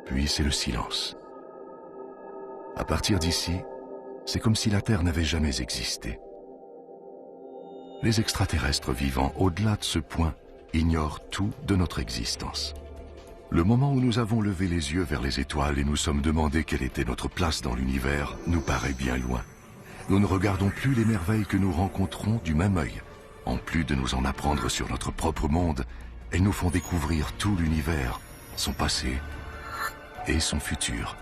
Puis c'est le silence. À partir d'ici, c'est comme si la Terre n'avait jamais existé. Les extraterrestres vivant au-delà de ce point ignorent tout de notre existence. Le moment où nous avons levé les yeux vers les étoiles et nous sommes demandé quelle était notre place dans l'univers nous paraît bien loin. Nous ne regardons plus les merveilles que nous rencontrons du même œil. En plus de nous en apprendre sur notre propre monde, elles nous font découvrir tout l'univers, son passé et son futur.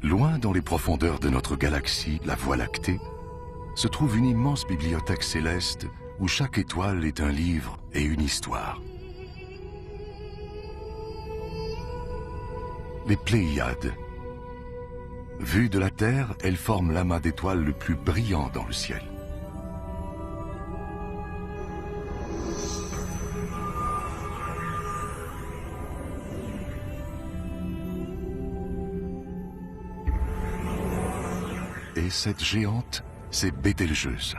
Loin dans les profondeurs de notre galaxie, la Voie lactée, se trouve une immense bibliothèque céleste où chaque étoile est un livre et une histoire. Les Pléiades. Vues de la Terre, elles forment l'amas d'étoiles le plus brillant dans le ciel. Et cette géante, c'est Bételgeuse,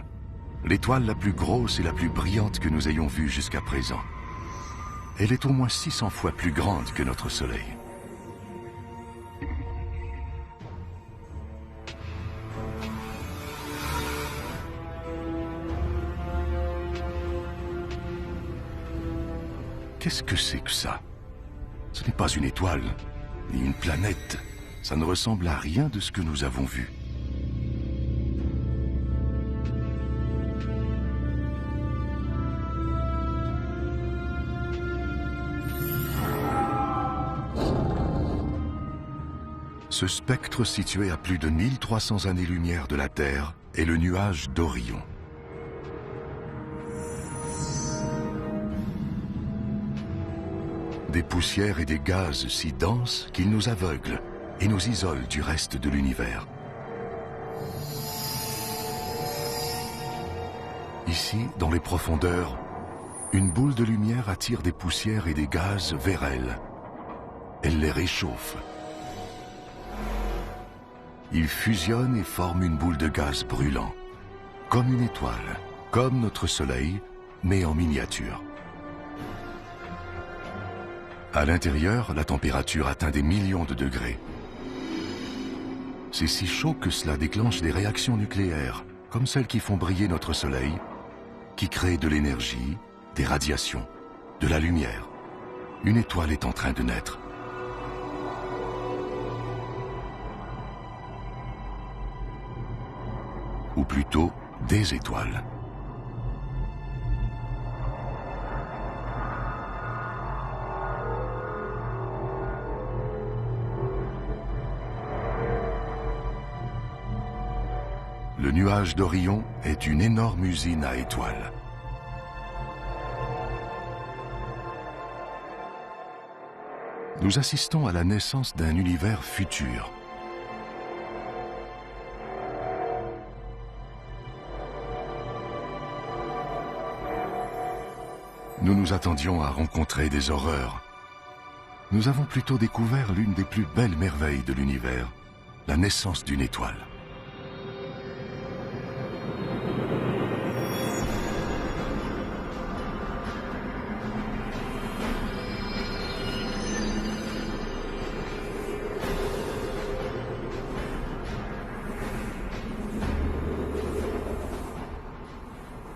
l'étoile la plus grosse et la plus brillante que nous ayons vue jusqu'à présent. Elle est au moins 600 fois plus grande que notre Soleil. Qu'est-ce que c'est que ça? Ce n'est pas une étoile, ni une planète. Ça ne ressemble à rien de ce que nous avons vu. Ce spectre situé à plus de 1300 années-lumière de la Terre est le nuage d'Orion. Des poussières et des gaz si denses qu'ils nous aveuglent et nous isolent du reste de l'univers. Ici, dans les profondeurs, une boule de lumière attire des poussières et des gaz vers elle. Elle les réchauffe. Ils fusionnent et forment une boule de gaz brûlant, comme une étoile, comme notre Soleil, mais en miniature. À l'intérieur, la température atteint des millions de degrés. C'est si chaud que cela déclenche des réactions nucléaires, comme celles qui font briller notre Soleil, qui créent de l'énergie, des radiations, de la lumière. Une étoile est en train de naître. Ou plutôt des étoiles. Le nuage d'Orion est une énorme usine à étoiles. Nous assistons à la naissance d'un univers futur. Nous nous attendions à rencontrer des horreurs. Nous avons plutôt découvert l'une des plus belles merveilles de l'univers, la naissance d'une étoile.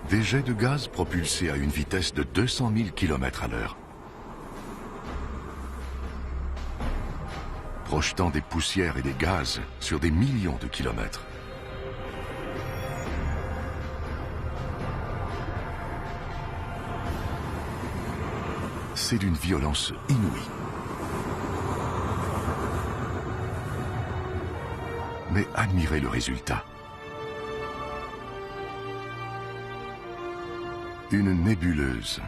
Des jets de gaz propulsés à une vitesse de 200 000 km/h. Projetant des poussières et des gaz sur des millions de kilomètres. C'est d'une violence inouïe. Mais admirez le résultat. Une nébuleuse,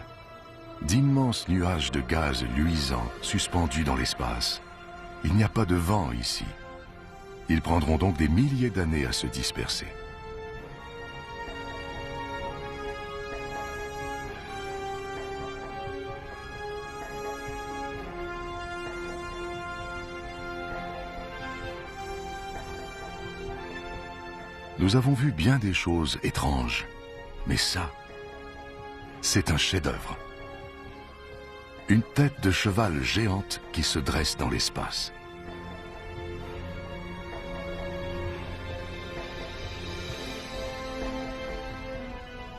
d'immenses nuages de gaz luisants suspendus dans l'espace. Il n'y a pas de vent ici. Ils prendront donc des milliers d'années à se disperser. Nous avons vu bien des choses étranges, mais ça, c'est un chef-d'œuvre. Une tête de cheval géante qui se dresse dans l'espace.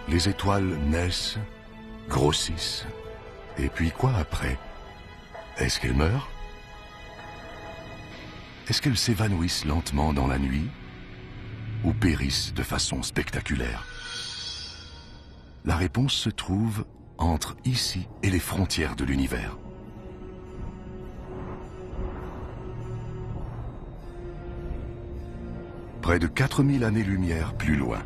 Les étoiles naissent, grossissent, et puis quoi après? Est-ce qu'elles meurent? Est-ce qu'elles s'évanouissent lentement dans la nuit? Ou périssent de façon spectaculaire? La réponse se trouve entre ici et les frontières de l'univers. Près de 4000 années-lumière plus loin,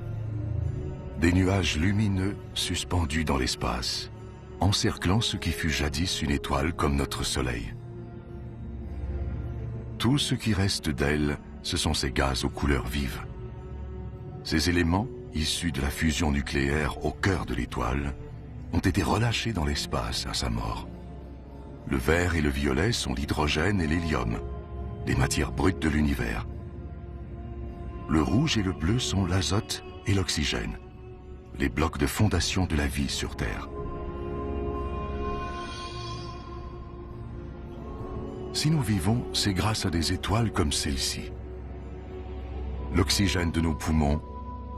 des nuages lumineux suspendus dans l'espace, encerclant ce qui fut jadis une étoile comme notre Soleil. Tout ce qui reste d'elle, ce sont ces gaz aux couleurs vives. Ces éléments, issus de la fusion nucléaire au cœur de l'étoile, ont été relâchés dans l'espace à sa mort. Le vert et le violet sont l'hydrogène et l'hélium, les matières brutes de l'univers. Le rouge et le bleu sont l'azote et l'oxygène, les blocs de fondation de la vie sur Terre. Si nous vivons, c'est grâce à des étoiles comme celle-ci. L'oxygène de nos poumons,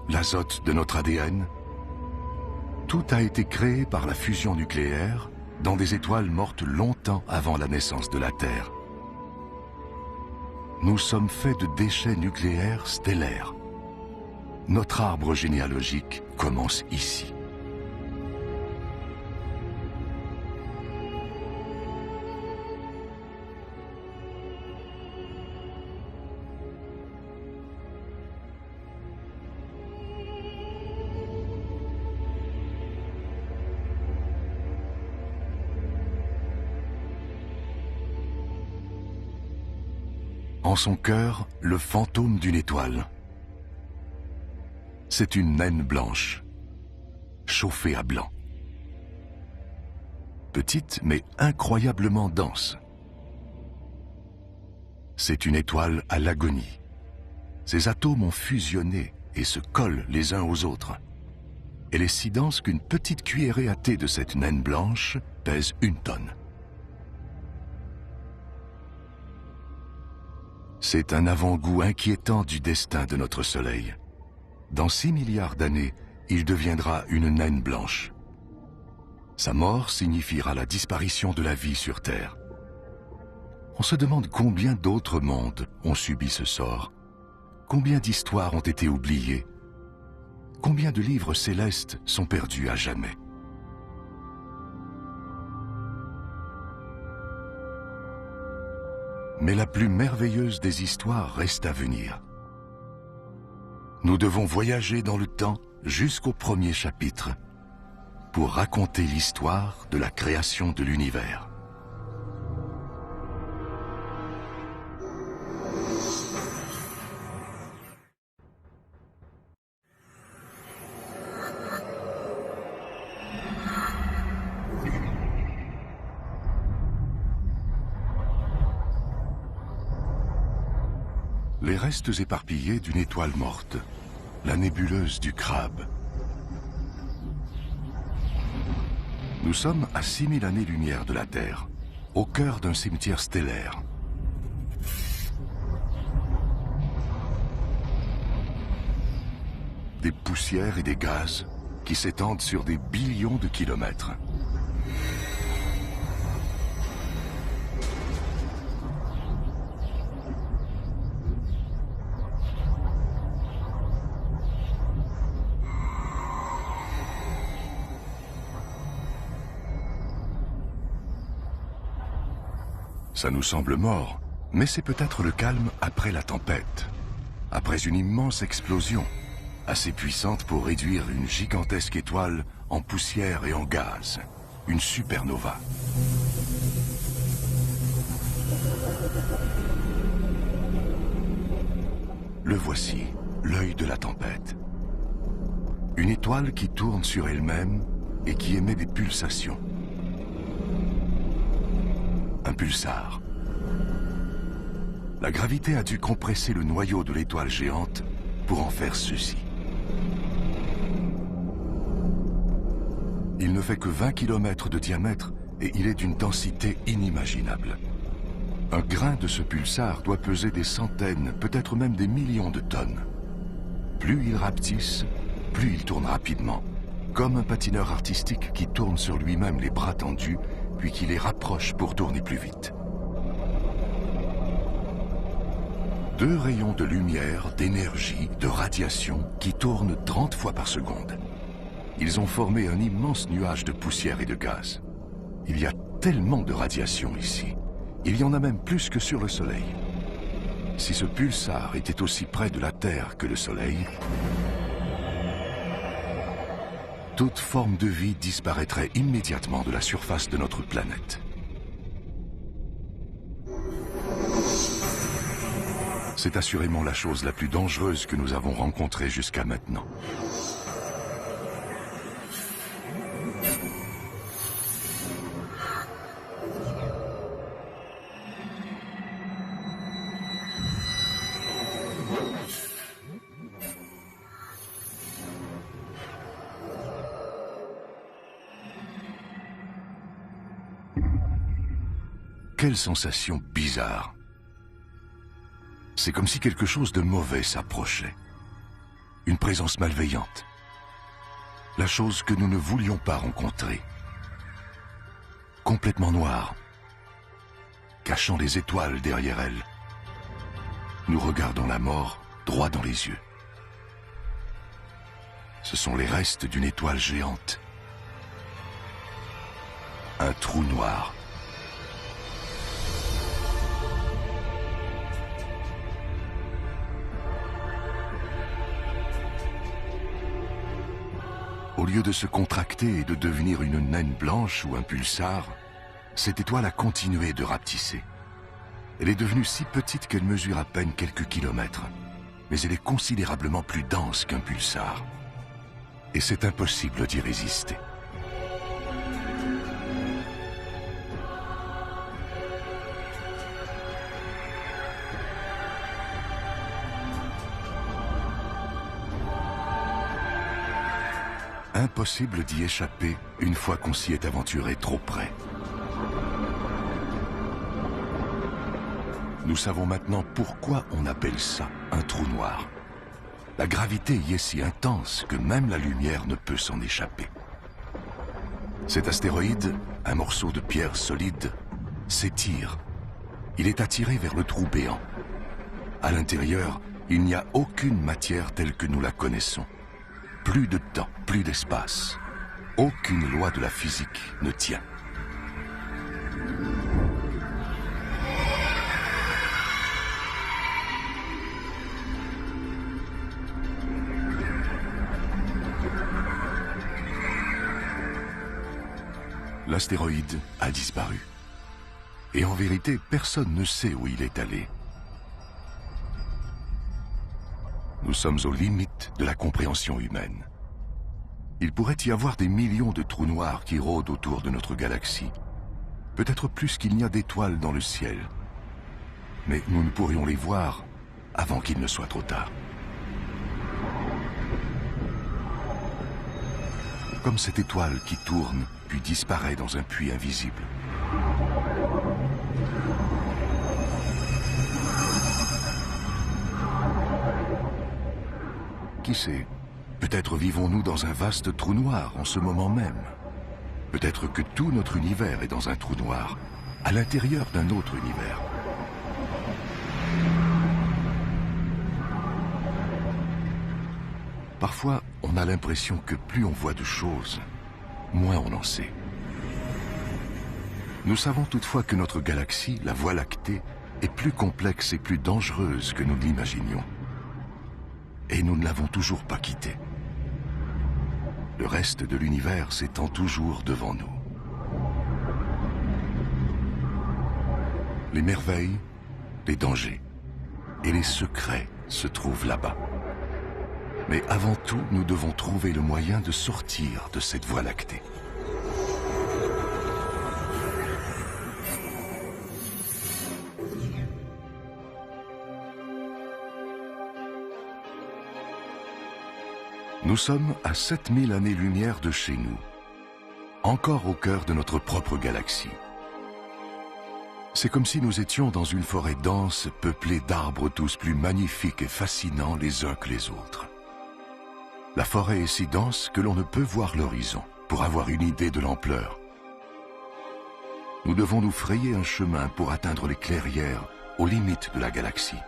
l'azote de notre ADN, tout a été créé par la fusion nucléaire dans des étoiles mortes longtemps avant la naissance de la Terre. Nous sommes faits de déchets nucléaires stellaires. Notre arbre généalogique commence ici. En son cœur, le fantôme d'une étoile. C'est une naine blanche, chauffée à blanc. Petite mais incroyablement dense. C'est une étoile à l'agonie. Ses atomes ont fusionné et se collent les uns aux autres. Elle est si dense qu'une petite cuillerée à thé de cette naine blanche pèse 1 tonne. C'est un avant-goût inquiétant du destin de notre Soleil. Dans 6 milliards d'années, il deviendra une naine blanche. Sa mort signifiera la disparition de la vie sur Terre. On se demande combien d'autres mondes ont subi ce sort. Combien d'histoires ont été oubliées? Combien de livres célestes sont perdus à jamais? Mais la plus merveilleuse des histoires reste à venir. Nous devons voyager dans le temps jusqu'au premier chapitre pour raconter l'histoire de la création de l'univers. Les restes éparpillés d'une étoile morte, la nébuleuse du Crabe. Nous sommes à 6000 années-lumière de la Terre, au cœur d'un cimetière stellaire. Des poussières et des gaz qui s'étendent sur des billions de kilomètres. Ça nous semble mort, mais c'est peut-être le calme après la tempête, après une immense explosion, assez puissante pour réduire une gigantesque étoile en poussière et en gaz, une supernova. Le voici, l'œil de la tempête. Une étoile qui tourne sur elle-même et qui émet des pulsations. Un pulsar. La gravité a dû compresser le noyau de l'étoile géante pour en faire ceci. Il ne fait que 20 km de diamètre et il est d'une densité inimaginable. Un grain de ce pulsar doit peser des centaines, peut-être même des millions de tonnes. Plus il rapetisse, plus il tourne rapidement, comme un patineur artistique qui tourne sur lui-même les bras tendus, puis qui les rapproche pour tourner plus vite. 2 rayons de lumière, d'énergie, de radiation qui tournent 30 fois par seconde. Ils ont formé un immense nuage de poussière et de gaz. Il y a tellement de radiation ici. Il y en a même plus que sur le Soleil. Si ce pulsar était aussi près de la Terre que le Soleil, toute forme de vie disparaîtrait immédiatement de la surface de notre planète. C'est assurément la chose la plus dangereuse que nous avons rencontrée jusqu'à maintenant. Quelle sensation bizarre. C'est comme si quelque chose de mauvais s'approchait. Une présence malveillante. La chose que nous ne voulions pas rencontrer. Complètement noire. Cachant les étoiles derrière elle. Nous regardons la mort droit dans les yeux. Ce sont les restes d'une étoile géante. Un trou noir. Au lieu de se contracter et de devenir une naine blanche ou un pulsar, cette étoile a continué de rapetisser. Elle est devenue si petite qu'elle mesure à peine quelques kilomètres, mais elle est considérablement plus dense qu'un pulsar. Et c'est impossible d'y résister. Impossible d'y échapper une fois qu'on s'y est aventuré trop près. Nous savons maintenant pourquoi on appelle ça un trou noir. La gravité y est si intense que même la lumière ne peut s'en échapper. Cet astéroïde, un morceau de pierre solide, s'étire. Il est attiré vers le trou béant. À l'intérieur, il n'y a aucune matière telle que nous la connaissons. Plus de temps, plus d'espace. Aucune loi de la physique ne tient. L'astéroïde a disparu. Et en vérité, personne ne sait où il est allé. Nous sommes aux limites de la compréhension humaine. Il pourrait y avoir des millions de trous noirs qui rôdent autour de notre galaxie. Peut-être plus qu'il n'y a d'étoiles dans le ciel. Mais nous ne pourrions les voir avant qu'il ne soit trop tard. Comme cette étoile qui tourne puis disparaît dans un puits invisible. Qui sait, peut-être vivons-nous dans un vaste trou noir en ce moment même. Peut-être que tout notre univers est dans un trou noir, à l'intérieur d'un autre univers. Parfois, on a l'impression que plus on voit de choses, moins on en sait. Nous savons toutefois que notre galaxie, la Voie lactée, est plus complexe et plus dangereuse que nous ne l'imaginions. Et nous ne l'avons toujours pas quittée. Le reste de l'univers s'étend toujours devant nous. Les merveilles, les dangers et les secrets se trouvent là-bas. Mais avant tout, nous devons trouver le moyen de sortir de cette Voie lactée. Nous sommes à 7000 années-lumière de chez nous, encore au cœur de notre propre galaxie. C'est comme si nous étions dans une forêt dense, peuplée d'arbres tous plus magnifiques et fascinants les uns que les autres. La forêt est si dense que l'on ne peut voir l'horizon pour avoir une idée de l'ampleur. Nous devons nous frayer un chemin pour atteindre les clairières aux limites de la galaxie.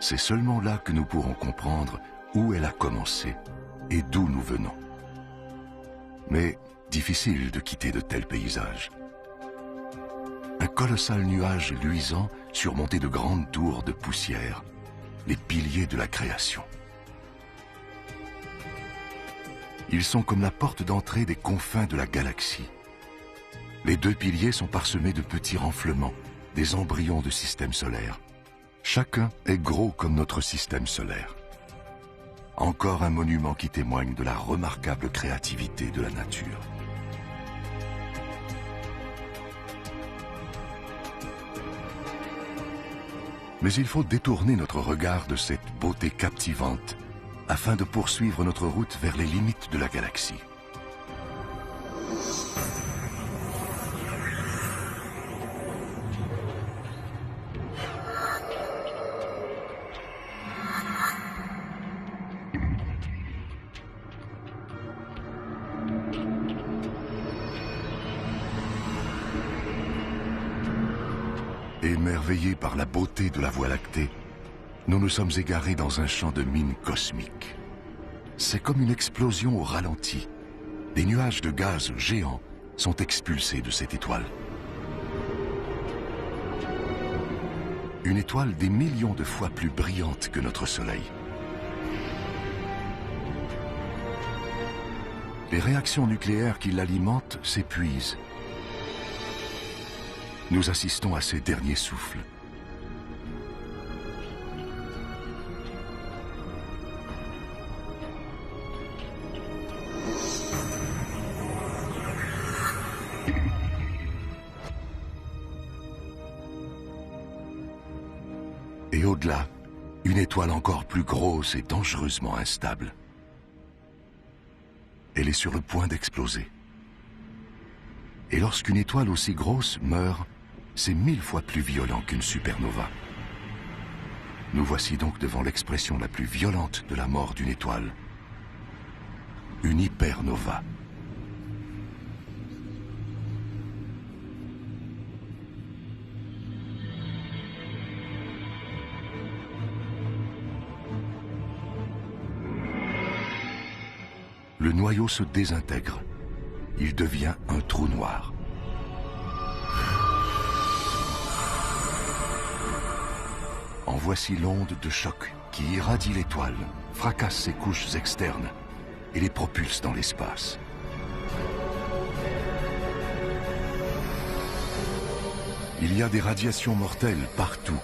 C'est seulement là que nous pourrons comprendre où elle a commencé et d'où nous venons. Mais difficile de quitter de tels paysages. Un colossal nuage luisant surmonté de grandes tours de poussière, les piliers de la création. Ils sont comme la porte d'entrée des confins de la galaxie. Les deux piliers sont parsemés de petits renflements, des embryons de systèmes solaires. Chacun est gros comme notre système solaire. Encore un monument qui témoigne de la remarquable créativité de la nature. Mais il faut détourner notre regard de cette beauté captivante afin de poursuivre notre route vers les limites de la galaxie. Émerveillés par la beauté de la Voie lactée, nous nous sommes égarés dans un champ de mines cosmiques. C'est comme une explosion au ralenti. Des nuages de gaz géants sont expulsés de cette étoile. Une étoile des millions de fois plus brillante que notre Soleil. Les réactions nucléaires qui l'alimentent s'épuisent. Nous assistons à ses derniers souffles. Et au-delà, une étoile encore plus grosse et dangereusement instable. Elle est sur le point d'exploser. Et lorsqu'une étoile aussi grosse meurt, c'est 1000 fois plus violent qu'une supernova. Nous voici donc devant l'expression la plus violente de la mort d'une étoile. Une hypernova. Le noyau se désintègre. Il devient un trou noir. En voici l'onde de choc qui irradie l'étoile, fracasse ses couches externes et les propulse dans l'espace. Il y a des radiations mortelles partout,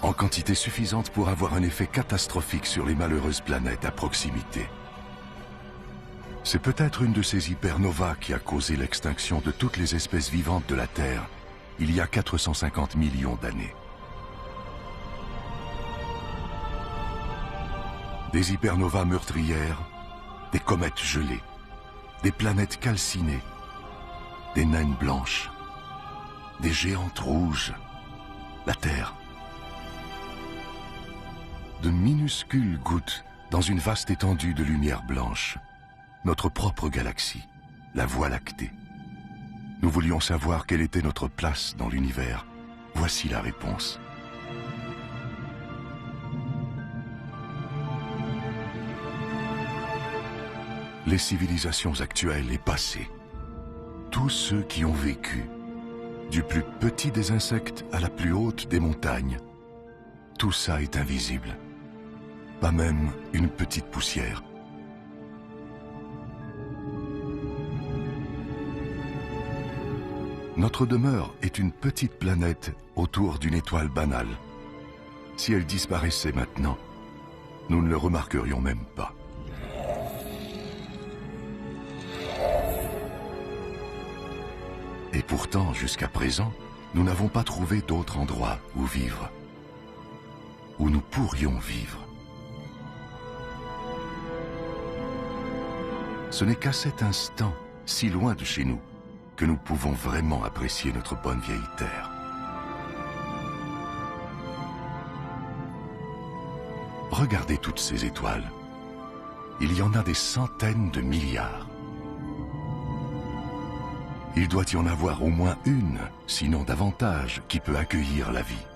en quantité suffisante pour avoir un effet catastrophique sur les malheureuses planètes à proximité. C'est peut-être une de ces hypernovas qui a causé l'extinction de toutes les espèces vivantes de la Terre il y a 450 millions d'années. Des hypernovas meurtrières, des comètes gelées, des planètes calcinées, des naines blanches, des géantes rouges, la Terre. De minuscules gouttes dans une vaste étendue de lumière blanche. Notre propre galaxie, la Voie lactée. Nous voulions savoir quelle était notre place dans l'univers. Voici la réponse. Les civilisations actuelles et passées, tous ceux qui ont vécu, du plus petit des insectes à la plus haute des montagnes, tout ça est invisible. Pas même une petite poussière. Notre demeure est une petite planète autour d'une étoile banale. Si elle disparaissait maintenant, nous ne le remarquerions même pas. Et pourtant, jusqu'à présent, nous n'avons pas trouvé d'autre endroit où vivre, où nous pourrions vivre. Ce n'est qu'à cet instant, si loin de chez nous, que nous pouvons vraiment apprécier notre bonne vieille Terre. Regardez toutes ces étoiles. Il y en a des centaines de milliards. Il doit y en avoir au moins une, sinon davantage, qui peut accueillir la vie.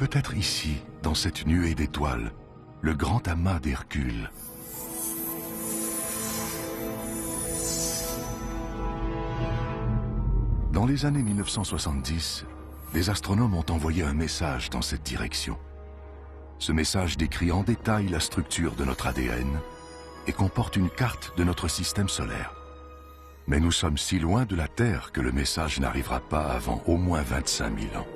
Peut-être ici, dans cette nuée d'étoiles, le grand amas d'Hercule. Dans les années 1970, des astronomes ont envoyé un message dans cette direction. Ce message décrit en détail la structure de notre ADN et comporte une carte de notre système solaire. Mais nous sommes si loin de la Terre que le message n'arrivera pas avant au moins 25 000 ans.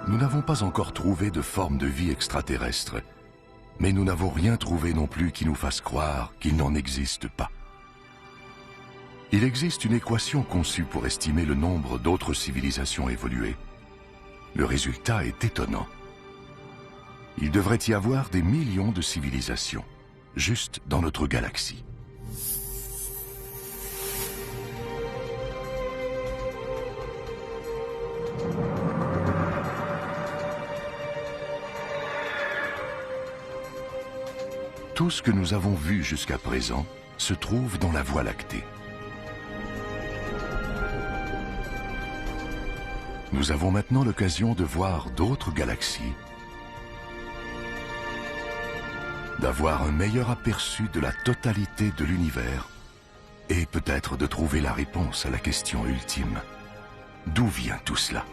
Nous n'avons pas encore trouvé de forme de vie extraterrestre, mais nous n'avons rien trouvé non plus qui nous fasse croire qu'il n'en existe pas. Il existe une équation conçue pour estimer le nombre d'autres civilisations évoluées. Le résultat est étonnant. Il devrait y avoir des millions de civilisations, juste dans notre galaxie. Tout ce que nous avons vu jusqu'à présent se trouve dans la Voie lactée. Nous avons maintenant l'occasion de voir d'autres galaxies, d'avoir un meilleur aperçu de la totalité de l'univers et peut-être de trouver la réponse à la question ultime. D'où vient tout cela?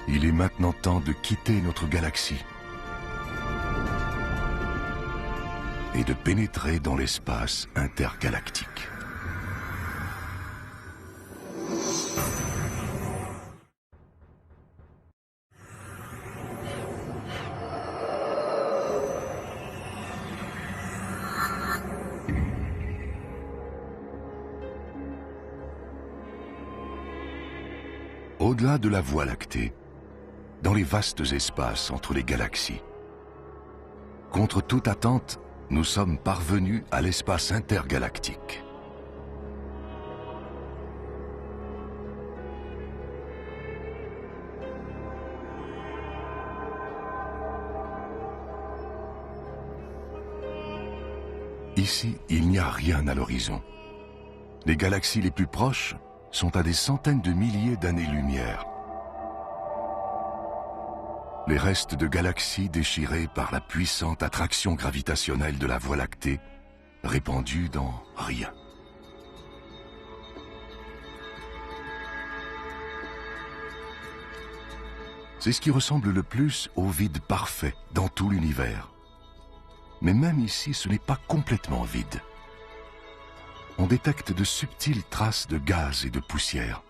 Il est maintenant temps de quitter notre galaxie et de pénétrer dans l'espace intergalactique. Au-delà de la Voie lactée, dans les vastes espaces entre les galaxies, contre toute attente, nous sommes parvenus à l'espace intergalactique. Ici, il n'y a rien à l'horizon. Les galaxies les plus proches sont à des centaines de milliers d'années-lumière. Les restes de galaxies déchirées par la puissante attraction gravitationnelle de la Voie lactée, répandus dans rien. C'est ce qui ressemble le plus au vide parfait dans tout l'univers. Mais même ici, ce n'est pas complètement vide. On détecte de subtiles traces de gaz et de poussière.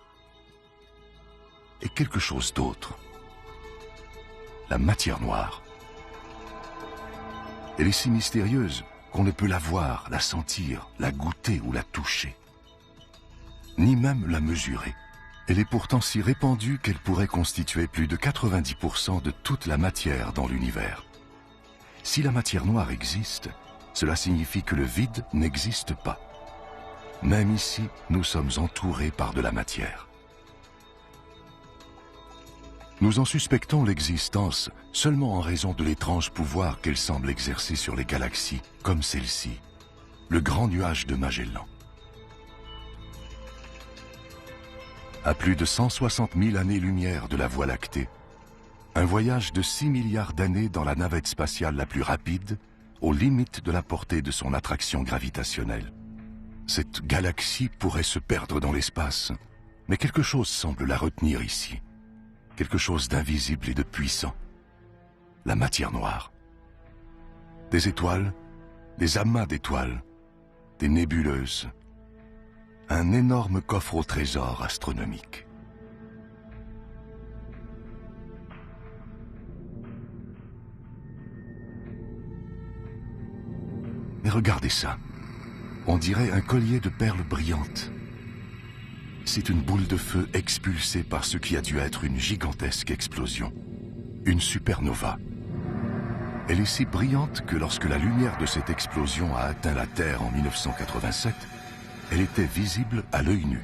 Et quelque chose d'autre. La matière noire. Elle est si mystérieuse qu'on ne peut la voir, la sentir, la goûter ou la toucher. Ni même la mesurer. Elle est pourtant si répandue qu'elle pourrait constituer plus de 90% de toute la matière dans l'univers. Si la matière noire existe, cela signifie que le vide n'existe pas. Même ici, nous sommes entourés par de la matière. Nous en suspectons l'existence seulement en raison de l'étrange pouvoir qu'elle semble exercer sur les galaxies, comme celle-ci, le grand nuage de Magellan. À plus de 160 000 années-lumière de la Voie lactée, un voyage de 6 milliards d'années dans la navette spatiale la plus rapide, aux limites de la portée de son attraction gravitationnelle. Cette galaxie pourrait se perdre dans l'espace, mais quelque chose semble la retenir ici. Quelque chose d'invisible et de puissant. La matière noire. Des étoiles, des amas d'étoiles, des nébuleuses. Un énorme coffre au trésor astronomique. Mais regardez ça. On dirait un collier de perles brillantes. C'est une boule de feu expulsée par ce qui a dû être une gigantesque explosion. Une supernova. Elle est si brillante que lorsque la lumière de cette explosion a atteint la Terre en 1987, elle était visible à l'œil nu.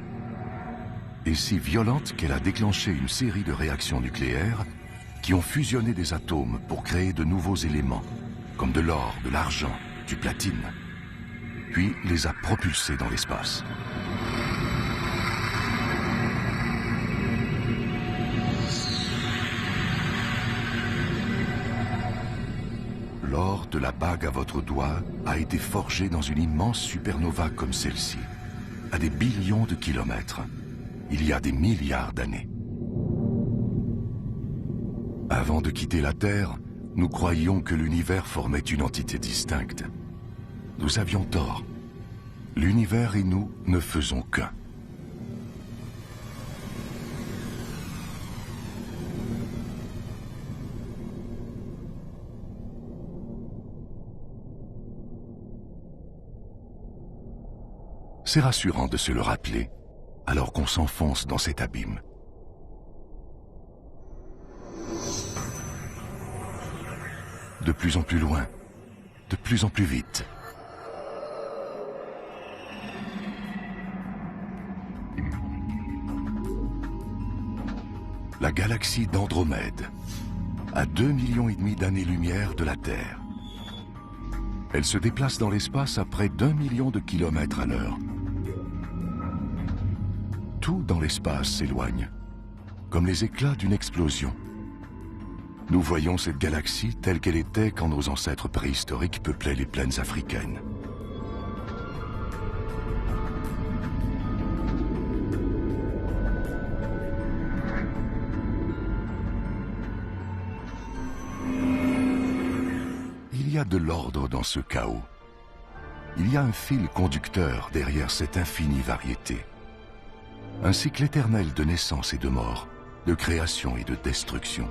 Et si violente qu'elle a déclenché une série de réactions nucléaires qui ont fusionné des atomes pour créer de nouveaux éléments, comme de l'or, de l'argent, du platine, puis les a propulsés dans l'espace. L'or de la bague à votre doigt a été forgé dans une immense supernova comme celle-ci, à des billions de kilomètres, il y a des milliards d'années. Avant de quitter la Terre, nous croyions que l'univers formait une entité distincte. Nous avions tort. L'univers et nous ne faisons qu'un. C'est rassurant de se le rappeler, alors qu'on s'enfonce dans cet abîme. De plus en plus loin, de plus en plus vite. La galaxie d'Andromède, à 2,5 millions d'années-lumière de la Terre. Elle se déplace dans l'espace à près d'1 million de kilomètres à l'heure. Tout dans l'espace s'éloigne, comme les éclats d'une explosion. Nous voyons cette galaxie telle qu'elle était quand nos ancêtres préhistoriques peuplaient les plaines africaines. Il y a de l'ordre dans ce chaos. Il y a un fil conducteur derrière cette infinie variété. Un cycle éternel de naissance et de mort, de création et de destruction.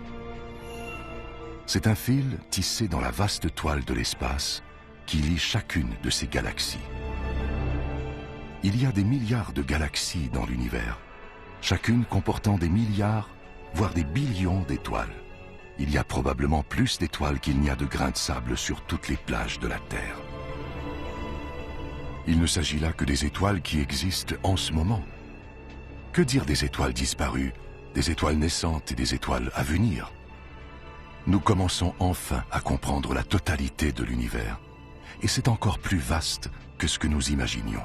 C'est un fil tissé dans la vaste toile de l'espace qui lie chacune de ces galaxies. Il y a des milliards de galaxies dans l'univers, chacune comportant des milliards, voire des billions d'étoiles. Il y a probablement plus d'étoiles qu'il n'y a de grains de sable sur toutes les plages de la Terre. Il ne s'agit là que des étoiles qui existent en ce moment. Que dire des étoiles disparues, des étoiles naissantes et des étoiles à venir? Nous commençons enfin à comprendre la totalité de l'univers. Et c'est encore plus vaste que ce que nous imaginions.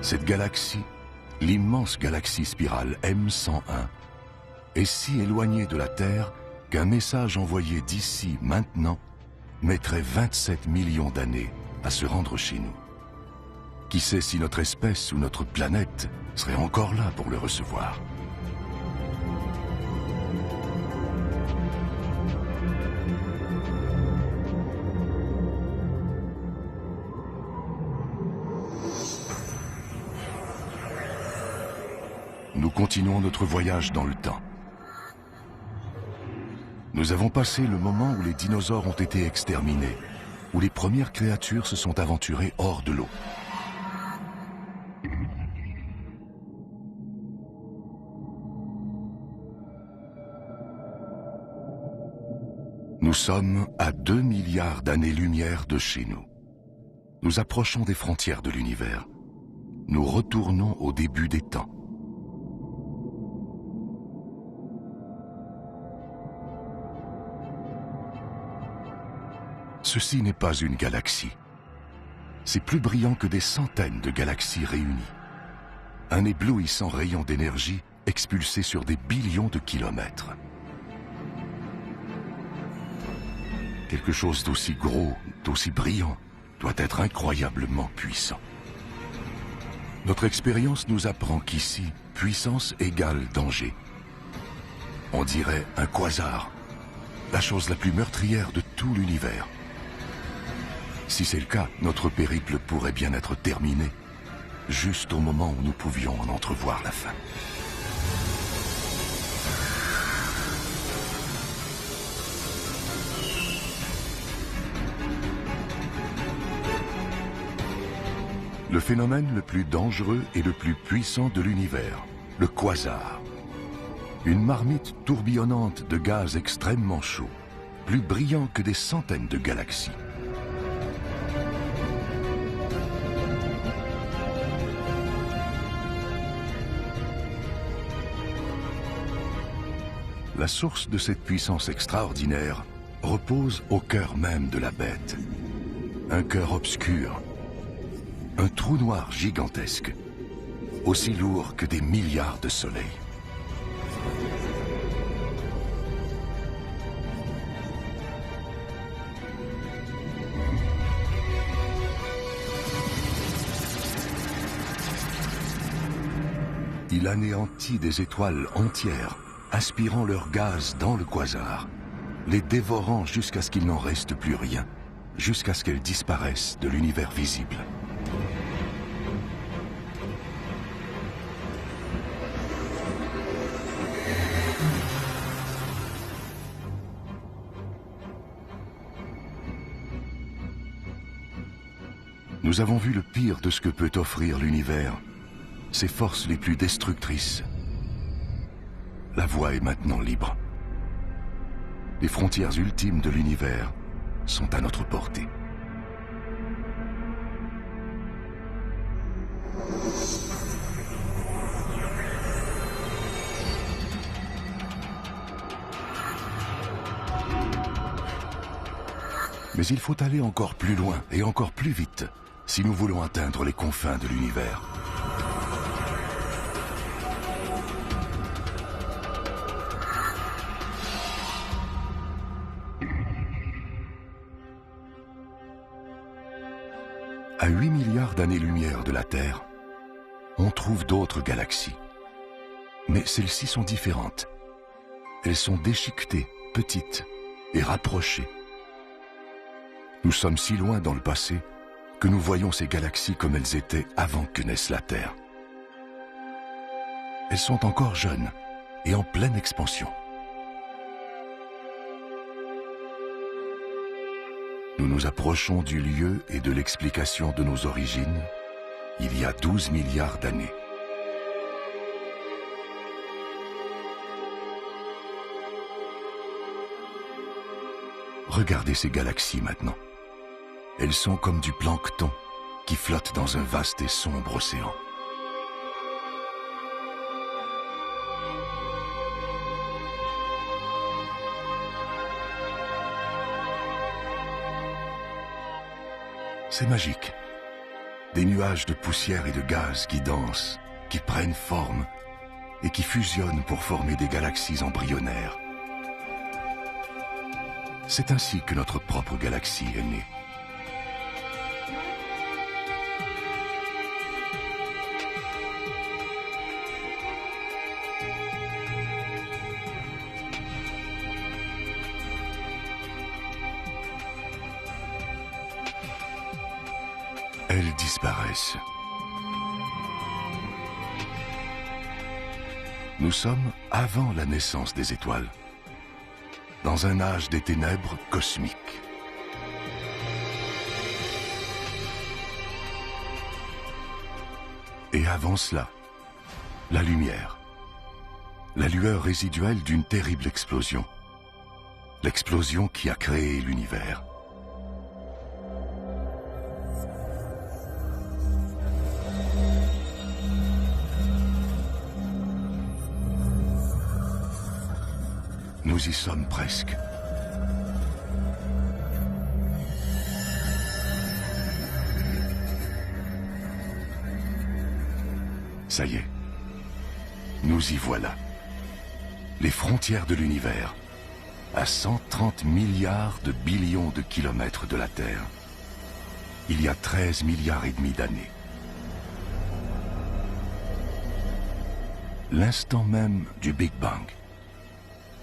Cette galaxie, l'immense galaxie spirale M101, est si éloignée de la Terre qu'un message envoyé d'ici maintenant mettrait 27 millions d'années à se rendre chez nous. Qui sait si notre espèce ou notre planète serait encore là pour le recevoir? Nous continuons notre voyage dans le temps. Nous avons passé le moment où les dinosaures ont été exterminés, où les premières créatures se sont aventurées hors de l'eau. Nous sommes à 2 milliards d'années-lumière de chez nous. Nous approchons des frontières de l'univers. Nous retournons au début des temps. Ceci n'est pas une galaxie. C'est plus brillant que des centaines de galaxies réunies. Un éblouissant rayon d'énergie expulsé sur des billions de kilomètres. Quelque chose d'aussi gros, d'aussi brillant, doit être incroyablement puissant. Notre expérience nous apprend qu'ici, puissance égale danger. On dirait un quasar, la chose la plus meurtrière de tout l'univers. Si c'est le cas, notre périple pourrait bien être terminé, juste au moment où nous pouvions en entrevoir la fin. Le phénomène le plus dangereux et le plus puissant de l'univers, le quasar. Une marmite tourbillonnante de gaz extrêmement chaud, plus brillant que des centaines de galaxies. La source de cette puissance extraordinaire repose au cœur même de la bête. Un cœur obscur, un trou noir gigantesque, aussi lourd que des milliards de soleils. Il anéantit des étoiles entières, aspirant leur gaz dans le quasar, les dévorant jusqu'à ce qu'il n'en reste plus rien, jusqu'à ce qu'elles disparaissent de l'univers visible. Nous avons vu le pire de ce que peut offrir l'univers, ses forces les plus destructrices. La voie est maintenant libre. Les frontières ultimes de l'univers sont à notre portée. Mais il faut aller encore plus loin et encore plus vite si nous voulons atteindre les confins de l'univers. À 8 milliards d'années-lumière de la Terre, on trouve d'autres galaxies. Mais celles-ci sont différentes. Elles sont déchiquetées, petites et rapprochées. Nous sommes si loin dans le passé que nous voyons ces galaxies comme elles étaient avant que naisse la Terre. Elles sont encore jeunes et en pleine expansion. Nous nous approchons du lieu et de l'explication de nos origines il y a 12 milliards d'années. Regardez ces galaxies maintenant. Elles sont comme du plancton qui flotte dans un vaste et sombre océan. C'est magique. Des nuages de poussière et de gaz qui dansent, qui prennent forme, et qui fusionnent pour former des galaxies embryonnaires. C'est ainsi que notre propre galaxie est née. Elles disparaissent. Nous sommes avant la naissance des étoiles, dans un âge des ténèbres cosmiques. Et avant cela, la lumière, la lueur résiduelle d'une terrible explosion, l'explosion qui a créé l'univers. Nous y sommes presque. Ça y est, nous y voilà. Les frontières de l'univers, à 130 milliards de billions de kilomètres de la Terre, il y a 13 milliards et demi d'années. L'instant même du Big Bang.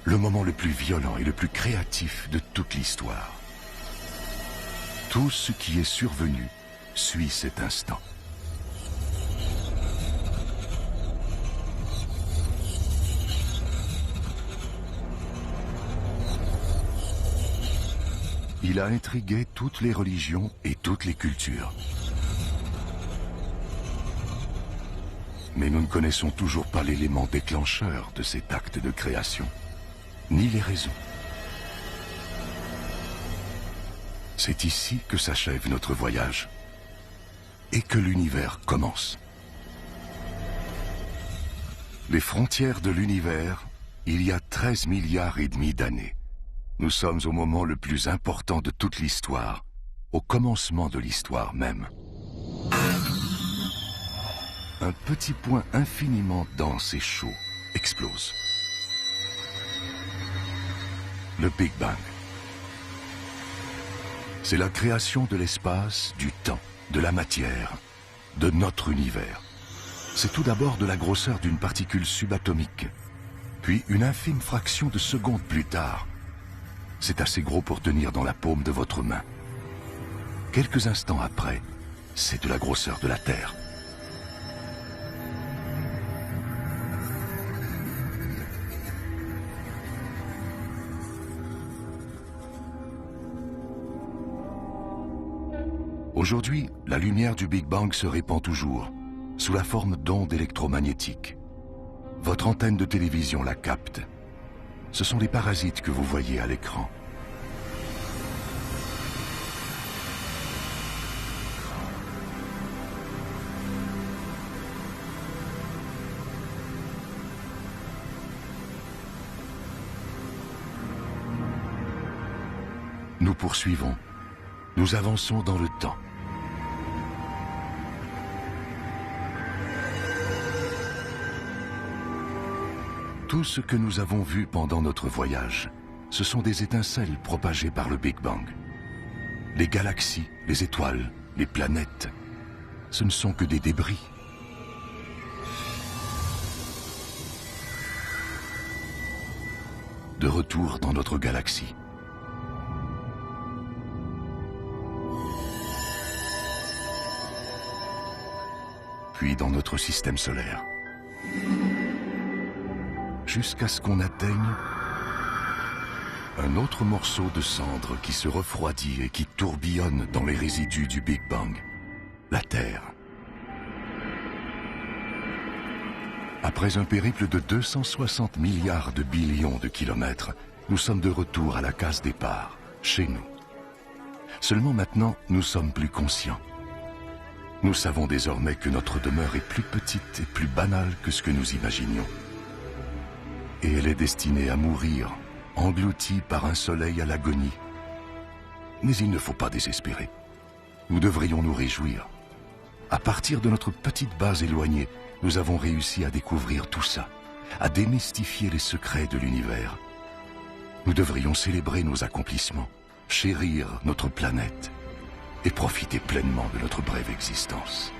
Le moment le plus violent et le plus créatif de toute l'histoire. Tout ce qui est survenu suit cet instant. Il a intrigué toutes les religions et toutes les cultures. Mais nous ne connaissons toujours pas l'élément déclencheur de cet acte de création. Ni les raisons. C'est ici que s'achève notre voyage et que l'univers commence. Les frontières de l'univers, il y a 13 milliards et demi d'années. Nous sommes au moment le plus important de toute l'histoire, au commencement de l'histoire même. Un petit point infiniment dense et chaud explose. Le Big Bang. C'est la création de l'espace, du temps, de la matière, de notre univers. C'est tout d'abord de la grosseur d'une particule subatomique, puis une infime fraction de seconde plus tard. C'est assez gros pour tenir dans la paume de votre main. Quelques instants après, c'est de la grosseur de la Terre. Aujourd'hui, la lumière du Big Bang se répand toujours, sous la forme d'ondes électromagnétiques. Votre antenne de télévision la capte. Ce sont les parasites que vous voyez à l'écran. Nous poursuivons. Nous avançons dans le temps. Tout ce que nous avons vu pendant notre voyage, ce sont des étincelles propagées par le Big Bang. Les galaxies, les étoiles, les planètes, ce ne sont que des débris. De retour dans notre galaxie. Puis dans notre système solaire. Jusqu'à ce qu'on atteigne un autre morceau de cendre qui se refroidit et qui tourbillonne dans les résidus du Big Bang, la Terre. Après un périple de 260 milliards de billions de kilomètres, nous sommes de retour à la case départ, chez nous. Seulement maintenant, nous sommes plus conscients. Nous savons désormais que notre demeure est plus petite et plus banale que ce que nous imaginions. Et elle est destinée à mourir, engloutie par un soleil à l'agonie. Mais il ne faut pas désespérer. Nous devrions nous réjouir. À partir de notre petite base éloignée, nous avons réussi à découvrir tout ça. à démystifier les secrets de l'univers. Nous devrions célébrer nos accomplissements, chérir notre planète et profiter pleinement de notre brève existence.